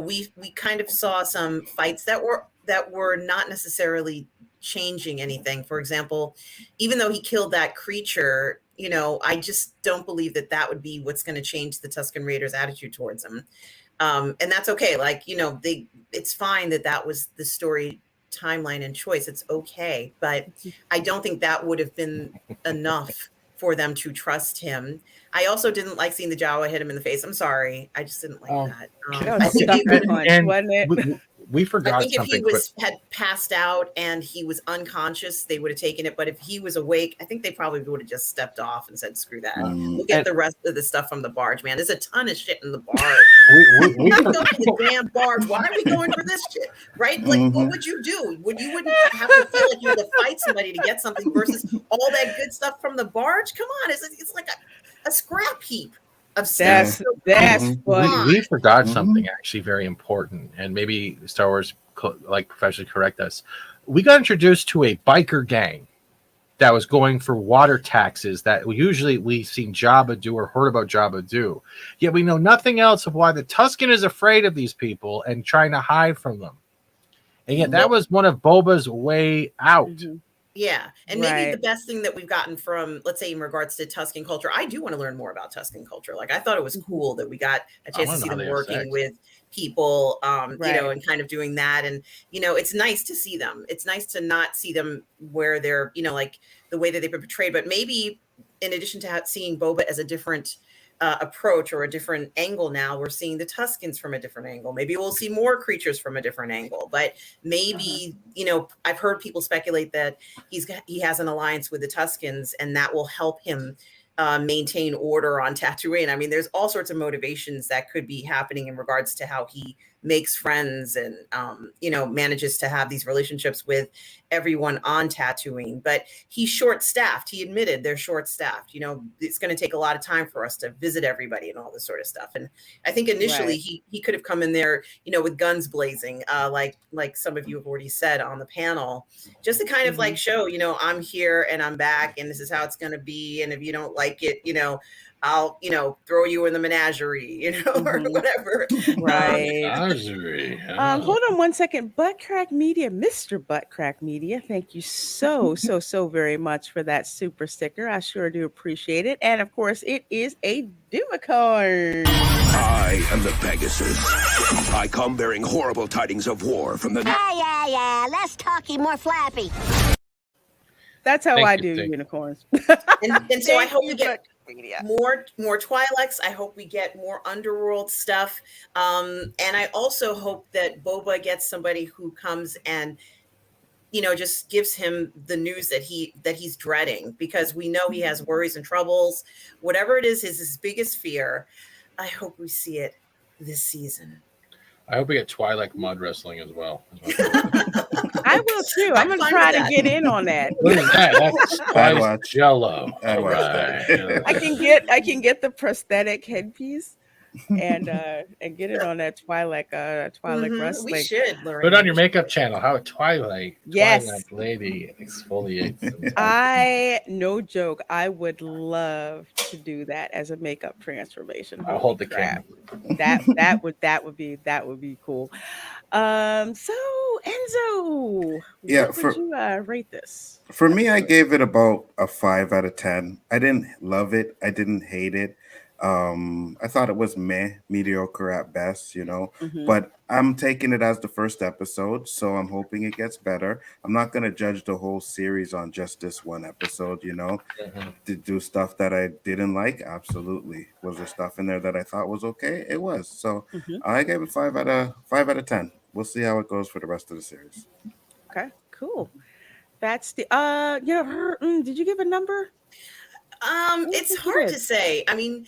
we kind of saw some fights that were not necessarily changing anything. For example, even though he killed that creature, I just don't believe that would be what's going to change the Tusken Raiders' attitude towards him. And that's okay. Like, it's fine that was the story timeline and choice. It's okay. But I don't think that would have been enough for them to trust him. I also didn't like seeing the Jawa hit him in the face. I'm sorry. I just didn't like that. I think wasn't it? we I forgot think if he something. had passed out and he was unconscious, they would have taken it. But if he was awake, I think they probably would have just stepped off and said, "Screw that. We'll get the rest of the stuff from the barge, man. There's a ton of shit in the barge. We Go forgot. to the damn barge. Why are we going for this shit? Right? Like, what would you do? You wouldn't have to feel like you had to fight somebody to get something versus all that good stuff from the barge? Come on, it's like a scrap heap of stuff. That's funny. We forgot something actually very important, and maybe Star Wars like professionally correct us. We got introduced to a biker gang that was going for water taxes that usually we've seen Jabba do or heard about Jabba do. Yet we know nothing else of why the Tusken is afraid of these people and trying to hide from them. And yet that was one of Boba's way out. Yeah. And maybe the best thing that we've gotten from, let's say, in regards to Tusken culture, I do want to learn more about Tusken culture. Like, I thought it was cool that we got a chance to see them working with people, you know, and kind of doing that. And, you know, it's nice to see them. It's nice to not see them where they're, you know, like the way that they've been portrayed. But maybe in addition to seeing Boba as a different approach or a different angle, now we're seeing the Tuskens from a different angle. Maybe we'll see more creatures from a different angle, but maybe you know, I've heard people speculate that he has an alliance with the Tuskens and that will help him maintain order on Tatooine. I mean, there's all sorts of motivations that could be happening in regards to how he makes friends and you know, manages to have these relationships with everyone on Tatooine. But he's short-staffed. He admitted they're short-staffed. You know, it's going to take a lot of time for us to visit everybody and all this sort of stuff. And I think initially he could have come in there, you know, with guns blazing, like some of you have already said on the panel, just to kind of like show, you know, I'm here and I'm back and this is how it's going to be. And if you don't like it, you know, I'll, you know, throw you in the menagerie, you know, or whatever. Menagerie. Hold on one second. Buttcrack Media, Mr. Buttcrack Media, thank you so very much for that super sticker. I sure do appreciate it. And of course, it is a Dumicorn. I am the Pegasus. I come bearing horrible tidings of war from the... Yeah. Less talky, more flappy. That's how I do unicorns. And so I hope we get more Twi'leks. I hope we get more underworld stuff. And I also hope that Boba gets somebody who comes and, you know, just gives him the news that he's dreading, because we know he has worries and troubles. Whatever it is his biggest fear. I hope we see it this season. I hope we get Twi'lek mud wrestling as well. I will too. I'm gonna try to get in on that. What is that? That's Twi'lek Jello. I'd watch that. I can get the prosthetic headpiece and get it on that Twi'lek wrestling. We should, Lorraine. Put on your makeup channel how a Twi'lek lady exfoliates. No joke, I would love to do that as a makeup transformation. I'll hold the camera. That would be cool. So Enzo, what would you rate this? For me, I gave it about a 5 out of 10. I didn't love it. I didn't hate it. I thought it was mediocre at best, you know, but I'm taking it as the first episode, so I'm hoping it gets better. I'm not going to judge the whole series on just this one episode, you know. To do stuff that I didn't like, absolutely. Was there stuff in there that I thought was okay? It was. So I gave it 5 out of 10. We'll see how it goes for the rest of the series. Okay, cool. That's the did you give a number? It's hard to say. I mean,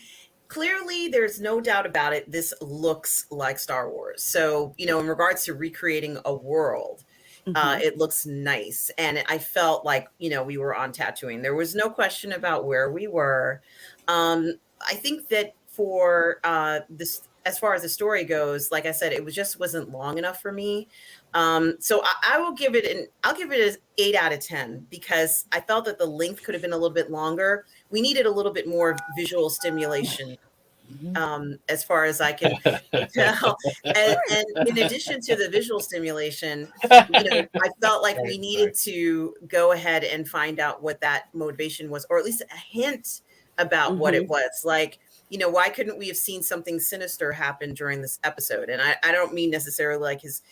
clearly there's no doubt about it. This looks like Star Wars. So, you know, in regards to recreating a world, it looks nice. And I felt like, you know, we were on Tatooine. There was no question about where we were. I think that for this, as far as the story goes, like I said, it wasn't long enough for me. So I will give it an 8 out of 10, because I felt that the length could have been a little bit longer. We needed a little bit more visual stimulation, as far as I can tell. And in addition to the visual stimulation, you know, I felt like we needed to go ahead and find out what that motivation was, or at least a hint about what it was. Like, you know, why couldn't we have seen something sinister happen during this episode? And I don't mean necessarily like his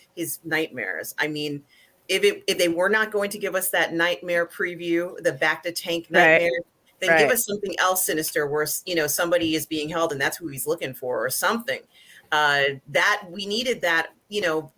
nightmares. I mean, if they were not going to give us that nightmare preview, the back to tank nightmare, then give us something else sinister where, you know, somebody is being held and that's who he's looking for or something. That we needed that, you know,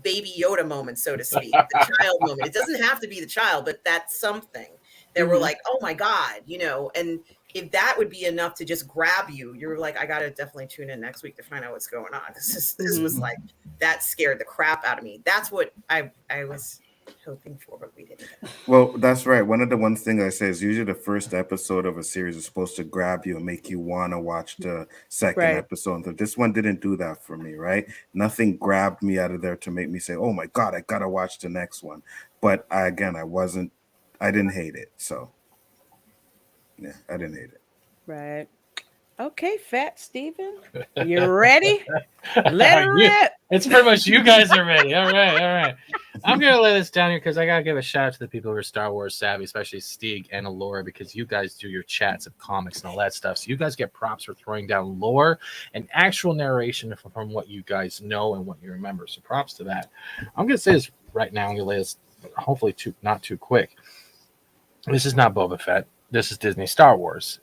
baby Yoda moment, so to speak, the child moment. It doesn't have to be the child, but that's something that we're like, oh my God, and if that would be enough to just grab you, you're like, I gotta definitely tune in next week to find out what's going on. This was like, that scared the crap out of me. That's what I was hoping for, but we didn't get. Well, that's right. One of the things I say is usually the first episode of a series is supposed to grab you and make you want to watch the second episode. But this one didn't do that for me, right? Nothing grabbed me out of there to make me say, oh my God, I gotta watch the next one. But I didn't hate it. So yeah, I didn't hate it. Right. Okay, Fat Steven, you ready? Let it rip. It's pretty much you guys are ready. All right. I'm going to lay this down here because I got to give a shout out to the people who are Star Wars savvy, especially Stieg and Alora, because you guys do your chats of comics and all that stuff. So you guys get props for throwing down lore and actual narration from what you guys know and what you remember. So props to that. I'm going to say this right now. I'm going to lay this hopefully not too quick. This is not Boba Fett. This is Disney Star Wars.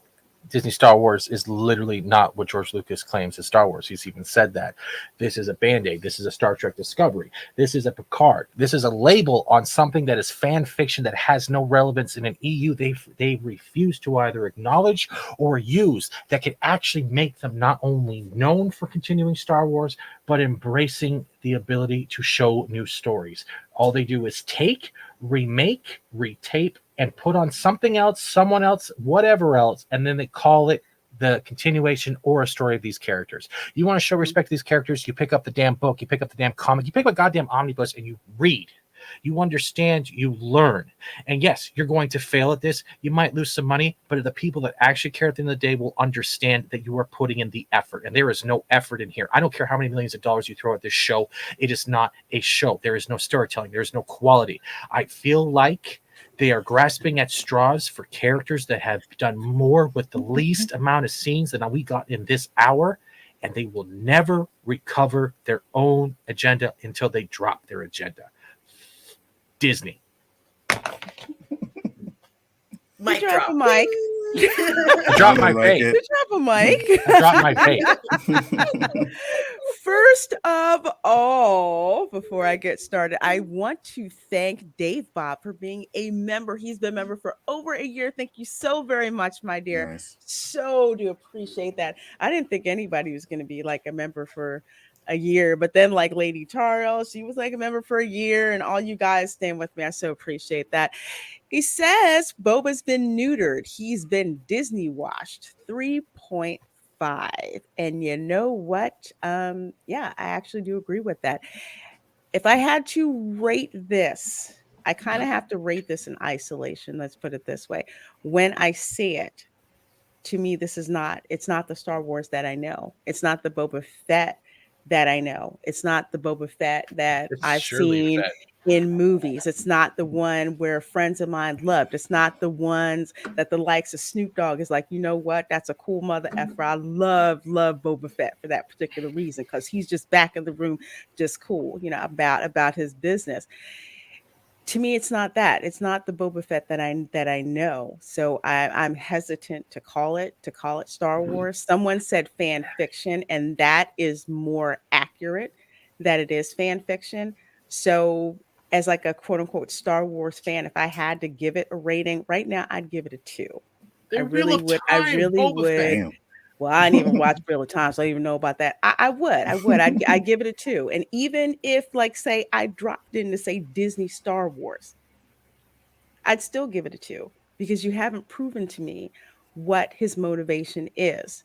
Disney Star Wars is literally not what George Lucas claims is Star Wars. He's even said that. This is a Band-Aid. This is a Star Trek Discovery. This is a Picard. This is a label on something that is fan fiction that has no relevance in an EU. They refuse to either acknowledge or use that could actually make them not only known for continuing Star Wars, but embracing the ability to show new stories. All they do is take, remake, retape, and put on something else, someone else, whatever else, and then they call it the continuation or a story of these characters. You want to show respect to these characters, you pick up the damn book, you pick up the damn comic, you pick up a goddamn omnibus, and you read. You understand, you learn. And yes, you're going to fail at this. You might lose some money, but the people that actually care at the end of the day will understand that you are putting in the effort. And there is no effort in here. I don't care how many millions of dollars you throw at this show. It is not a show. There is no storytelling. There is no quality. I feel like they are grasping at straws for characters that have done more with the least amount of scenes than we got in this hour, and they will never recover their own agenda until they drop their agenda. Disney. Mic drop drop. a mic. Drop my Like bait. it. Drop a mic. Drop my bait. First of all, before I get started, I want to thank Dave Bob for being a member. He's been a member for over a year. Thank you so very much, my dear. Nice. So do appreciate that. I didn't think anybody was going to be like a member for a year, but then like Lady Charles, she was like a member for a year, and all you guys stand with me. I so appreciate that. He says Boba's been neutered. He's been Disney washed. 3.5. And you know what? Yeah, I actually do agree with that. If I had to rate this, I kind of have to rate this in isolation. Let's put it this way. When I see it, to me, it's not the Star Wars that I know. It's not the Boba Fett that I know. It's not the Boba Fett that I've seen in movies. It's not the one where friends of mine loved. It's not the ones that the likes of Snoop Dogg is like, you know what? That's a cool mother effer. I love Boba Fett for that particular reason, because he's just back in the room, just cool, about his business. To me, it's not that. It's not the Boba Fett that I know. So I'm hesitant to call it Star Wars. Someone said fan fiction, and that is more accurate, that it is fan fiction. So as like a quote unquote Star Wars fan, if I had to give it a rating right now, I'd give it a 2. I really would. Damn. Well, I didn't even watch Real Time, so I don't even know about that. I would. I'd give it a 2. And even if, like, say, I dropped in to say Disney Star Wars, I'd still give it a 2, because you haven't proven to me what his motivation is.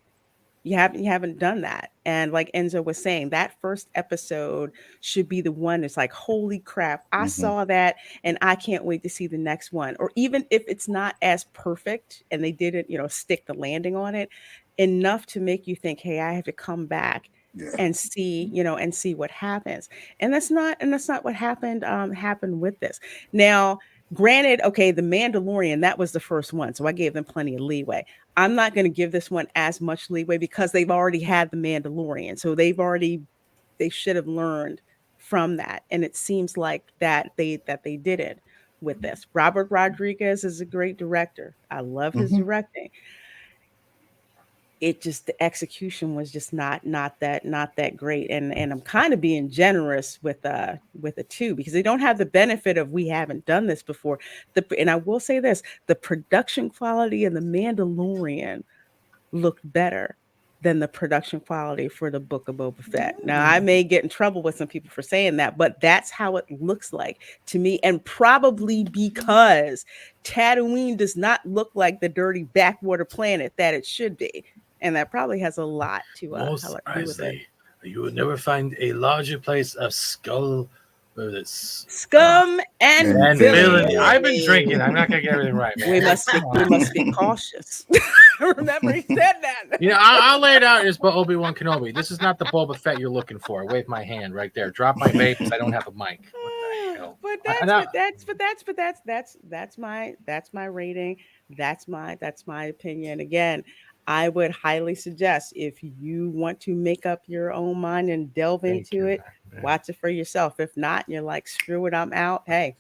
You haven't done that. And like Enzo was saying, that first episode should be the one that's like, holy crap, I saw that and I can't wait to see the next one. Or even if it's not as perfect and they didn't, stick the landing on it, enough to make you think, hey, I have to come back and see, and see what happens. And that's not what happened with this. Now, granted, okay, The Mandalorian, that was the first one, so I gave them plenty of leeway. I'm not going to give this one as much leeway because they've already had The Mandalorian, so they should have learned from that, and it seems like that they didn't with this. Robert Rodriguez is a great director. I love his directing. it just, the execution was just not that great. And I'm kind of being generous with it too, because they don't have the benefit of, we haven't done this before. And I will say this, the production quality in The Mandalorian looked better than the production quality for the Book of Boba Fett. Now, I may get in trouble with some people for saying that, but that's how it looks like to me. And probably because Tatooine does not look like the dirty backwater planet that it should be. And that probably has a lot to Most do with it. surprisingly, you would never find a larger place of skull. Scum and And villainy. villainy. I've been drinking. I'm not gonna get everything right, man. We must be cautious. Remember, he said that. You know, I'll lay it out as Obi-Wan Kenobi. This is not the Boba Fett you're looking for. Wave my hand right there. Drop my vape because I don't have a mic. What the hell? But that's my rating. That's my opinion. Again, I would highly suggest, if you want to make up your own mind and delve into it, watch it for yourself. If not, you're like, screw it, I'm out. Hey,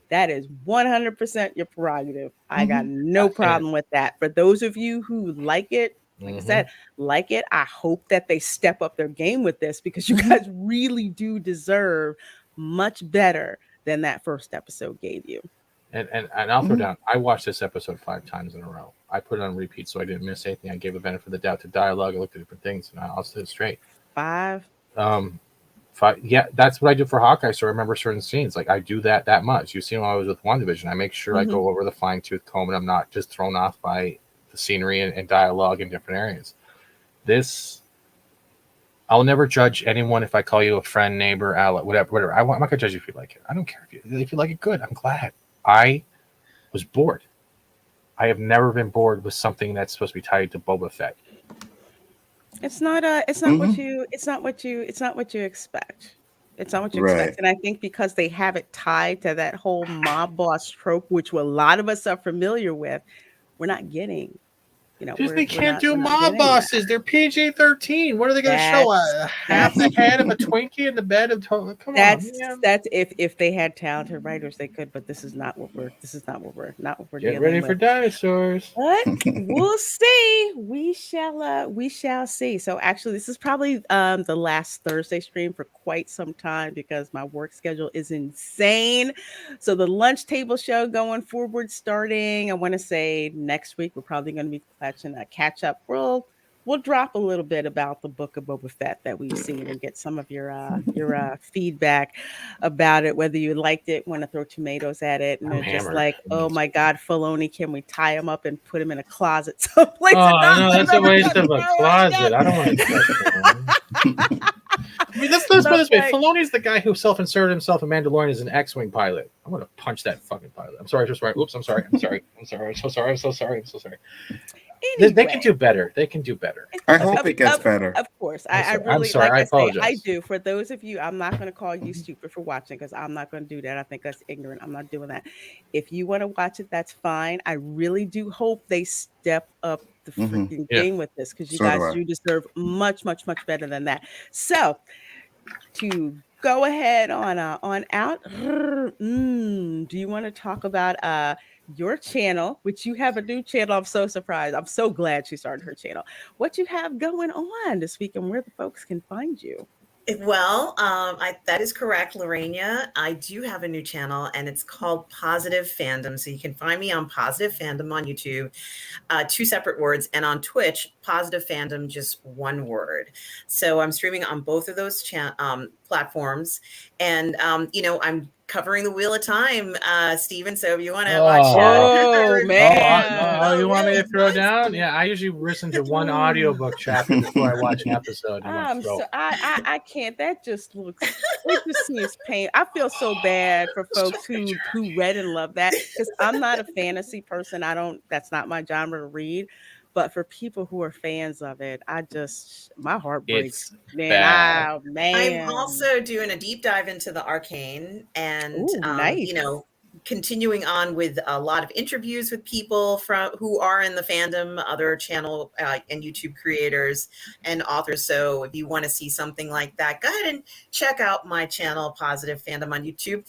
that is 100% your prerogative. I got no problem with that. For those of you who like it, like I said, like it, I hope that they step up their game with this, because you guys really do deserve much better than that first episode gave you. And I'll throw down, I watched this episode 5 times in a row. I put it on repeat so I didn't miss anything. I gave the benefit of the doubt to dialogue. I looked at different things, and I'll say it straight. 5. 5. Yeah, that's what I do for Hawkeye. So I remember certain scenes. Like, I do that much. You see, when I was with WandaVision, I make sure I go over the fine-tooth comb, and I'm not just thrown off by the scenery and dialogue in different areas. This, I'll never judge anyone if I call you a friend, neighbor, ally, whatever. I'm not gonna judge you if you like it. I don't care if you like it. Good. I'm glad. I was bored. I have never been bored with something that's supposed to be tied to Boba Fett. It's not what you expect. It's not what you expect. And I think because they have it tied to that whole mob boss trope, which a lot of us are familiar with, we're not getting, Disney can't do mob bosses. They're PG-13. What are they going to show? Half the head of a Twinkie in the bed of come on. That's if they had talented writers, they could. But this is not what we're Get ready for dinosaurs. But we'll see. We shall see. So actually, this is probably the last Thursday stream for quite some time, because my work schedule is insane. So the lunch table show going forward, starting, I want to say next week, we're probably going to be a catch up. We'll drop a little bit about the Book of Boba Fett that we've seen, and get some of your feedback about it, whether you liked it, want to throw tomatoes at it, and just like, oh my God, Filoni, can we tie him up and put him in a closet someplace? Oh no, that's a waste of a closet. I don't want to touch him. I mean, let's put it this way. Filoni's the guy who self-inserted himself in Mandalorian as an X-Wing pilot. I'm going to punch that fucking pilot. I'm sorry. Oops, I'm sorry. I'm so sorry. Anyway, they can do better. I hope it gets better. Of course. I'm sorry. I apologize. I do. For those of you, I'm not going to call you stupid for watching, because I'm not going to do that. I think that's ignorant. I'm not doing that. If you want to watch it, that's fine. I really do hope they step up the freaking game with this, because you guys do deserve much, much, much better than that. So to go ahead on out, do you want to talk about your channel, which you have a new channel? I'm so surprised. I'm so glad she started her channel. What you have going on this week, and where the folks can find you? Well, that is correct, Lorena. I do have a new channel, and it's called Positive Fandom. So you can find me on Positive Fandom on YouTube, 2 separate words, and on Twitch, Positive Fandom, just 1 word. So I'm streaming on both of those platforms, and I'm covering the Wheel of Time, Steven. So if you want to watch you want me to throw down? Yeah, I usually listen to 1 audiobook chapter before I watch an episode. I can't. That just seems pain. I feel so bad for folks who read and love that, because I'm not a fantasy person. That's not my genre to read. But for people who are fans of it, my heart breaks. Man. I'm also doing a deep dive into the arcane, and nice. Continuing on with a lot of interviews with people who are in the fandom, other channel and YouTube creators and authors. So if you want to see something like that, go ahead and check out my channel, Positive Fandom, on YouTube.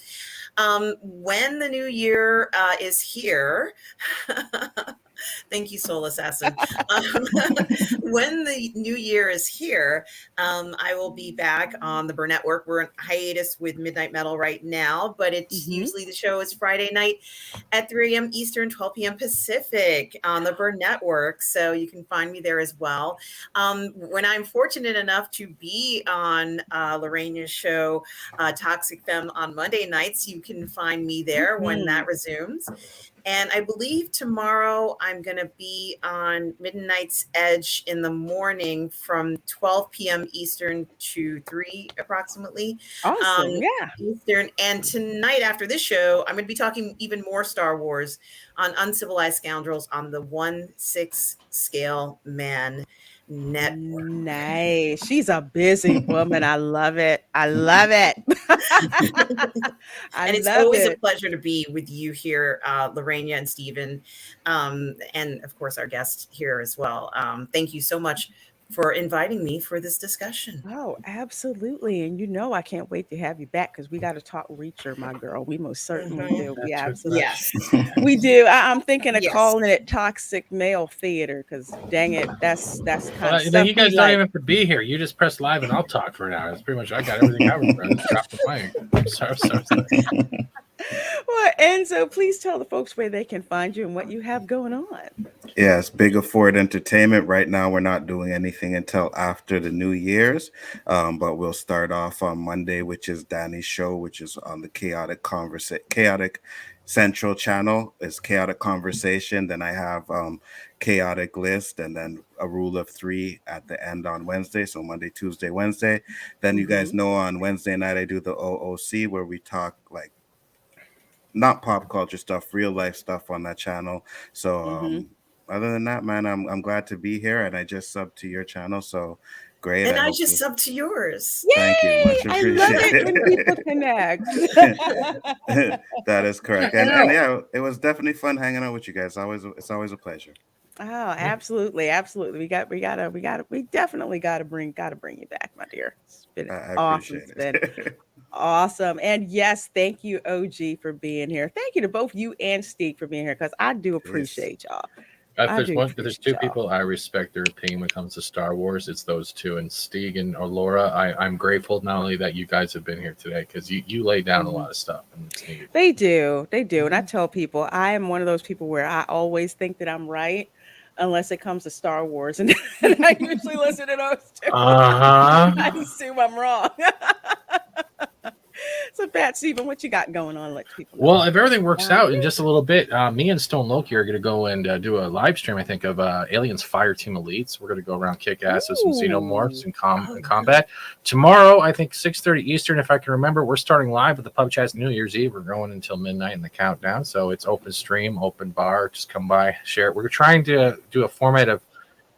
When the new year is here, Thank you, Soul Assassin. Um, when the new year is here, I will be back on the Burnett Network. We're in hiatus with Midnight Metal right now, but it's usually the show is Friday night at 3 a.m. Eastern, 12 p.m. Pacific on the Burn Network. So you can find me there as well. When I'm fortunate enough to be on Lorraine's show, Toxic Femme, on Monday nights, you can find me there when that resumes. And I believe tomorrow I'm going to be on Midnight's Edge in the morning from 12 p.m. Eastern to 3 approximately. Awesome. Yeah. Eastern. And tonight after this show, I'm going to be talking even more Star Wars on Uncivilized Scoundrels on the 1/6 Scale Man Network. Nice. She's a busy woman. I love it. I love it. And it's always a pleasure to be with you here, Lorraine and Stephen, and of course our guest here as well. Thank you so much for inviting me for this discussion. Oh, absolutely. And I can't wait to have you back because we got to talk Reacher, my girl. We most certainly do. We absolutely we do. I'm thinking of calling it Toxic Male Theater because dang it, that's kind of stuff you guys don't even have to be here. You just press live and I'll talk for an hour. That's pretty much I got everything covered. Bro. Just drop the mic. Sorry. Well, Enzo, please tell the folks where they can find you and what you have going on. Yes, Bigger Ford Entertainment. Right now, we're not doing anything until after the New Year's, but we'll start off on Monday, which is Danny's show, which is on the Chaotic Central channel. It's Chaotic Conversation. Then I have Chaotic List, and then a Rule of Three at the end on Wednesday. So Monday, Tuesday, Wednesday. Then you guys know on Wednesday night I do the OOC, where we talk like not pop culture stuff, real life stuff on that channel. So other than that, man, I'm glad to be here, and I just subbed to your channel, so great. And I just subbed to yours. Thank you, much appreciated. I love it when people connect. That is correct, and yeah, it was definitely fun hanging out with you guys. It's always a pleasure. Oh, absolutely. We definitely got to bring you back, my dear. It's been awesome. It's been awesome. And yes, thank you, OG, for being here. Thank you to both you and Steve for being here because I do appreciate y'all. If there's two people I respect their opinion when it comes to Star Wars, it's those two. And Stieg and Laura, I'm grateful not only that you guys have been here today because you lay down a lot of stuff. And they do. And I tell people I am one of those people where I always think that I'm right unless it comes to Star Wars. And I usually listen to those two. I assume I'm wrong. So, Pat, Stephen, what you got going on? Let people know. Well, if everything works out in just a little bit, me and Stone Loki are going to go and do a live stream, I think, of Aliens Fire Team Elites. We're going to go around kick ass with some xenomorphs in combat. Tomorrow, I think 6:30 Eastern, if I can remember, we're starting live at the Pub Chats New Year's Eve. We're going until midnight in the countdown. So it's open stream, open bar. Just come by, share it. We're trying to do a format of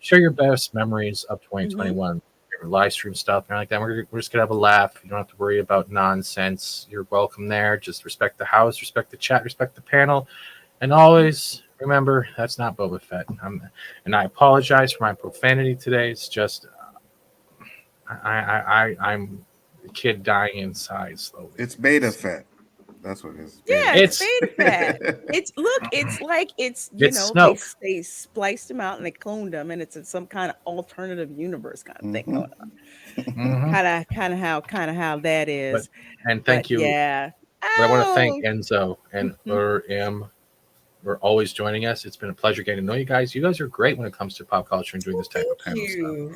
share your best memories of 2021. Live stream stuff and like that. We're just gonna have a laugh. You don't have to worry about nonsense. You're welcome there. Just respect the house, respect the chat, respect the panel, and always remember that's not Boba Fett. And I apologize for my profanity today. It's just I'm a kid dying inside slowly. It's Beta Fett. That's what it is. Yeah, it's Beta Fett. It's like they spliced them out and they cloned them, and it's some kind of alternative universe kind of thing going on. Kind of how that is. And thank you. Yeah. But I want to thank Enzo and for always joining us. It's been a pleasure getting to know you guys. You guys are great when it comes to pop culture and doing this type of panel stuff.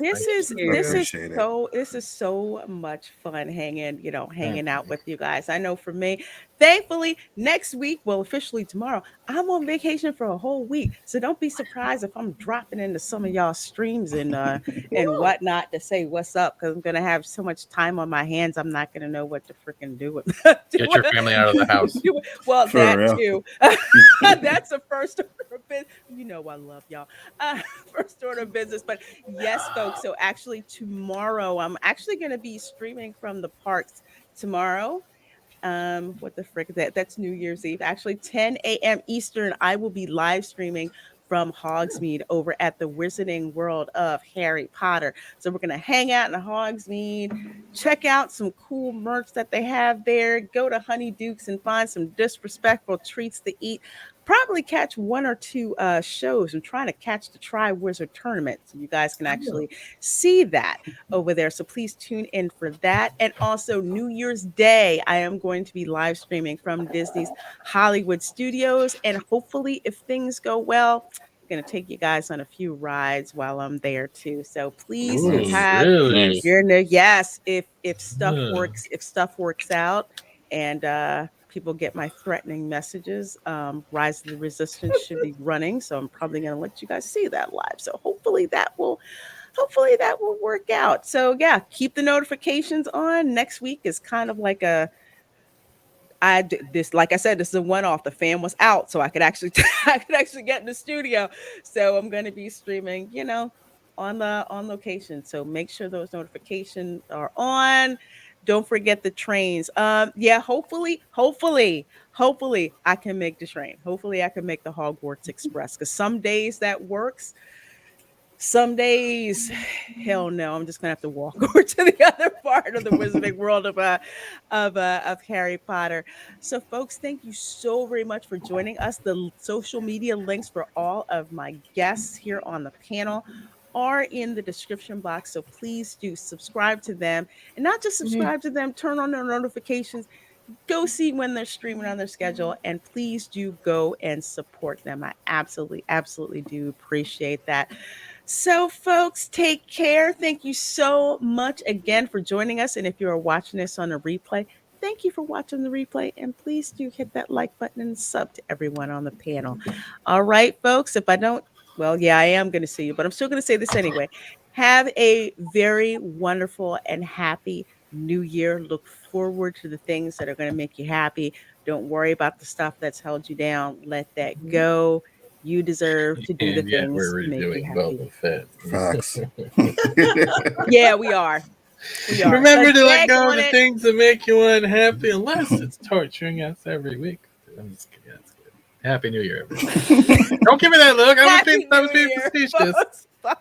This is so much fun hanging out with you guys. I know for me, thankfully, next week, well, officially tomorrow, I'm on vacation for a whole week. So don't be surprised if I'm dropping into some of y'all streams and whatnot to say what's up, because I'm gonna have so much time on my hands. I'm not gonna know what to freaking do with. Get your family out of the house. Well, that too. That's a first order of business. I love y'all. First order of business. But yes, folks. So actually tomorrow, I'm actually going to be streaming from the parks tomorrow. What the frick is that? That's New Year's Eve. Actually, 10 a.m. Eastern, I will be live streaming from Hogsmeade over at the Wizarding World of Harry Potter. So we're going to hang out in Hogsmeade, check out some cool merch that they have there, go to Honey Duke's and find some disrespectful treats to eat. probably catch one or two shows. I'm trying to catch the Tri-Wizard tournament, so you guys can actually see that over there. So please tune in for that. And also New Year's Day, I am going to be live streaming from Disney's Hollywood Studios. And hopefully, if things go well, I'm going to take you guys on a few rides while I'm there too. So please do Nice. have Really? Nice. your yes, if stuff Yeah. works out and people get my threatening messages, Rise of the Resistance should be running, so I'm probably going to let you guys see that live. So hopefully that will work out. So yeah, keep the notifications on. Next week is kind of like like I said, this is a one-off. The fan was out, so I could actually get in the studio. So I'm going to be streaming, on location. So make sure those notifications are on. Don't forget the trains. Yeah, hopefully I can make the train. Hopefully I can make the Hogwarts Express, because some days that works. Some days, hell no, I'm just gonna have to walk over to the other part of the Wizarding World of Harry Potter. So, folks, thank you so very much for joining us. The social media links for all of my guests here on the panel are in the description box. So please do subscribe to them, and not just subscribe to them, turn on their notifications. Go see when they're streaming on their schedule, and please do go and support them. I absolutely do appreciate that. So, folks, take care. Thank you so much again for joining us. And if you are watching this on a replay, thank you for watching the replay. And please do hit that like button and sub to everyone on the panel. All right, folks, if I don't, well, yeah, I am going to see you, but I'm still going to say this anyway. Have a very wonderful and happy New Year. Look forward to the things that are going to make you happy. Don't worry about the stuff that's held you down. Let that go. You deserve to do the And yet things we're to make you reviewing happy. Boba Fett. Facts. Yeah, we are. Remember Let's to let beg go of on the it. things that make you unhappy, unless it's torturing us every week. I'm just kidding. That's good. Happy New Year, everyone. Don't give me that look. I was Happy being New Year, facetious. folks.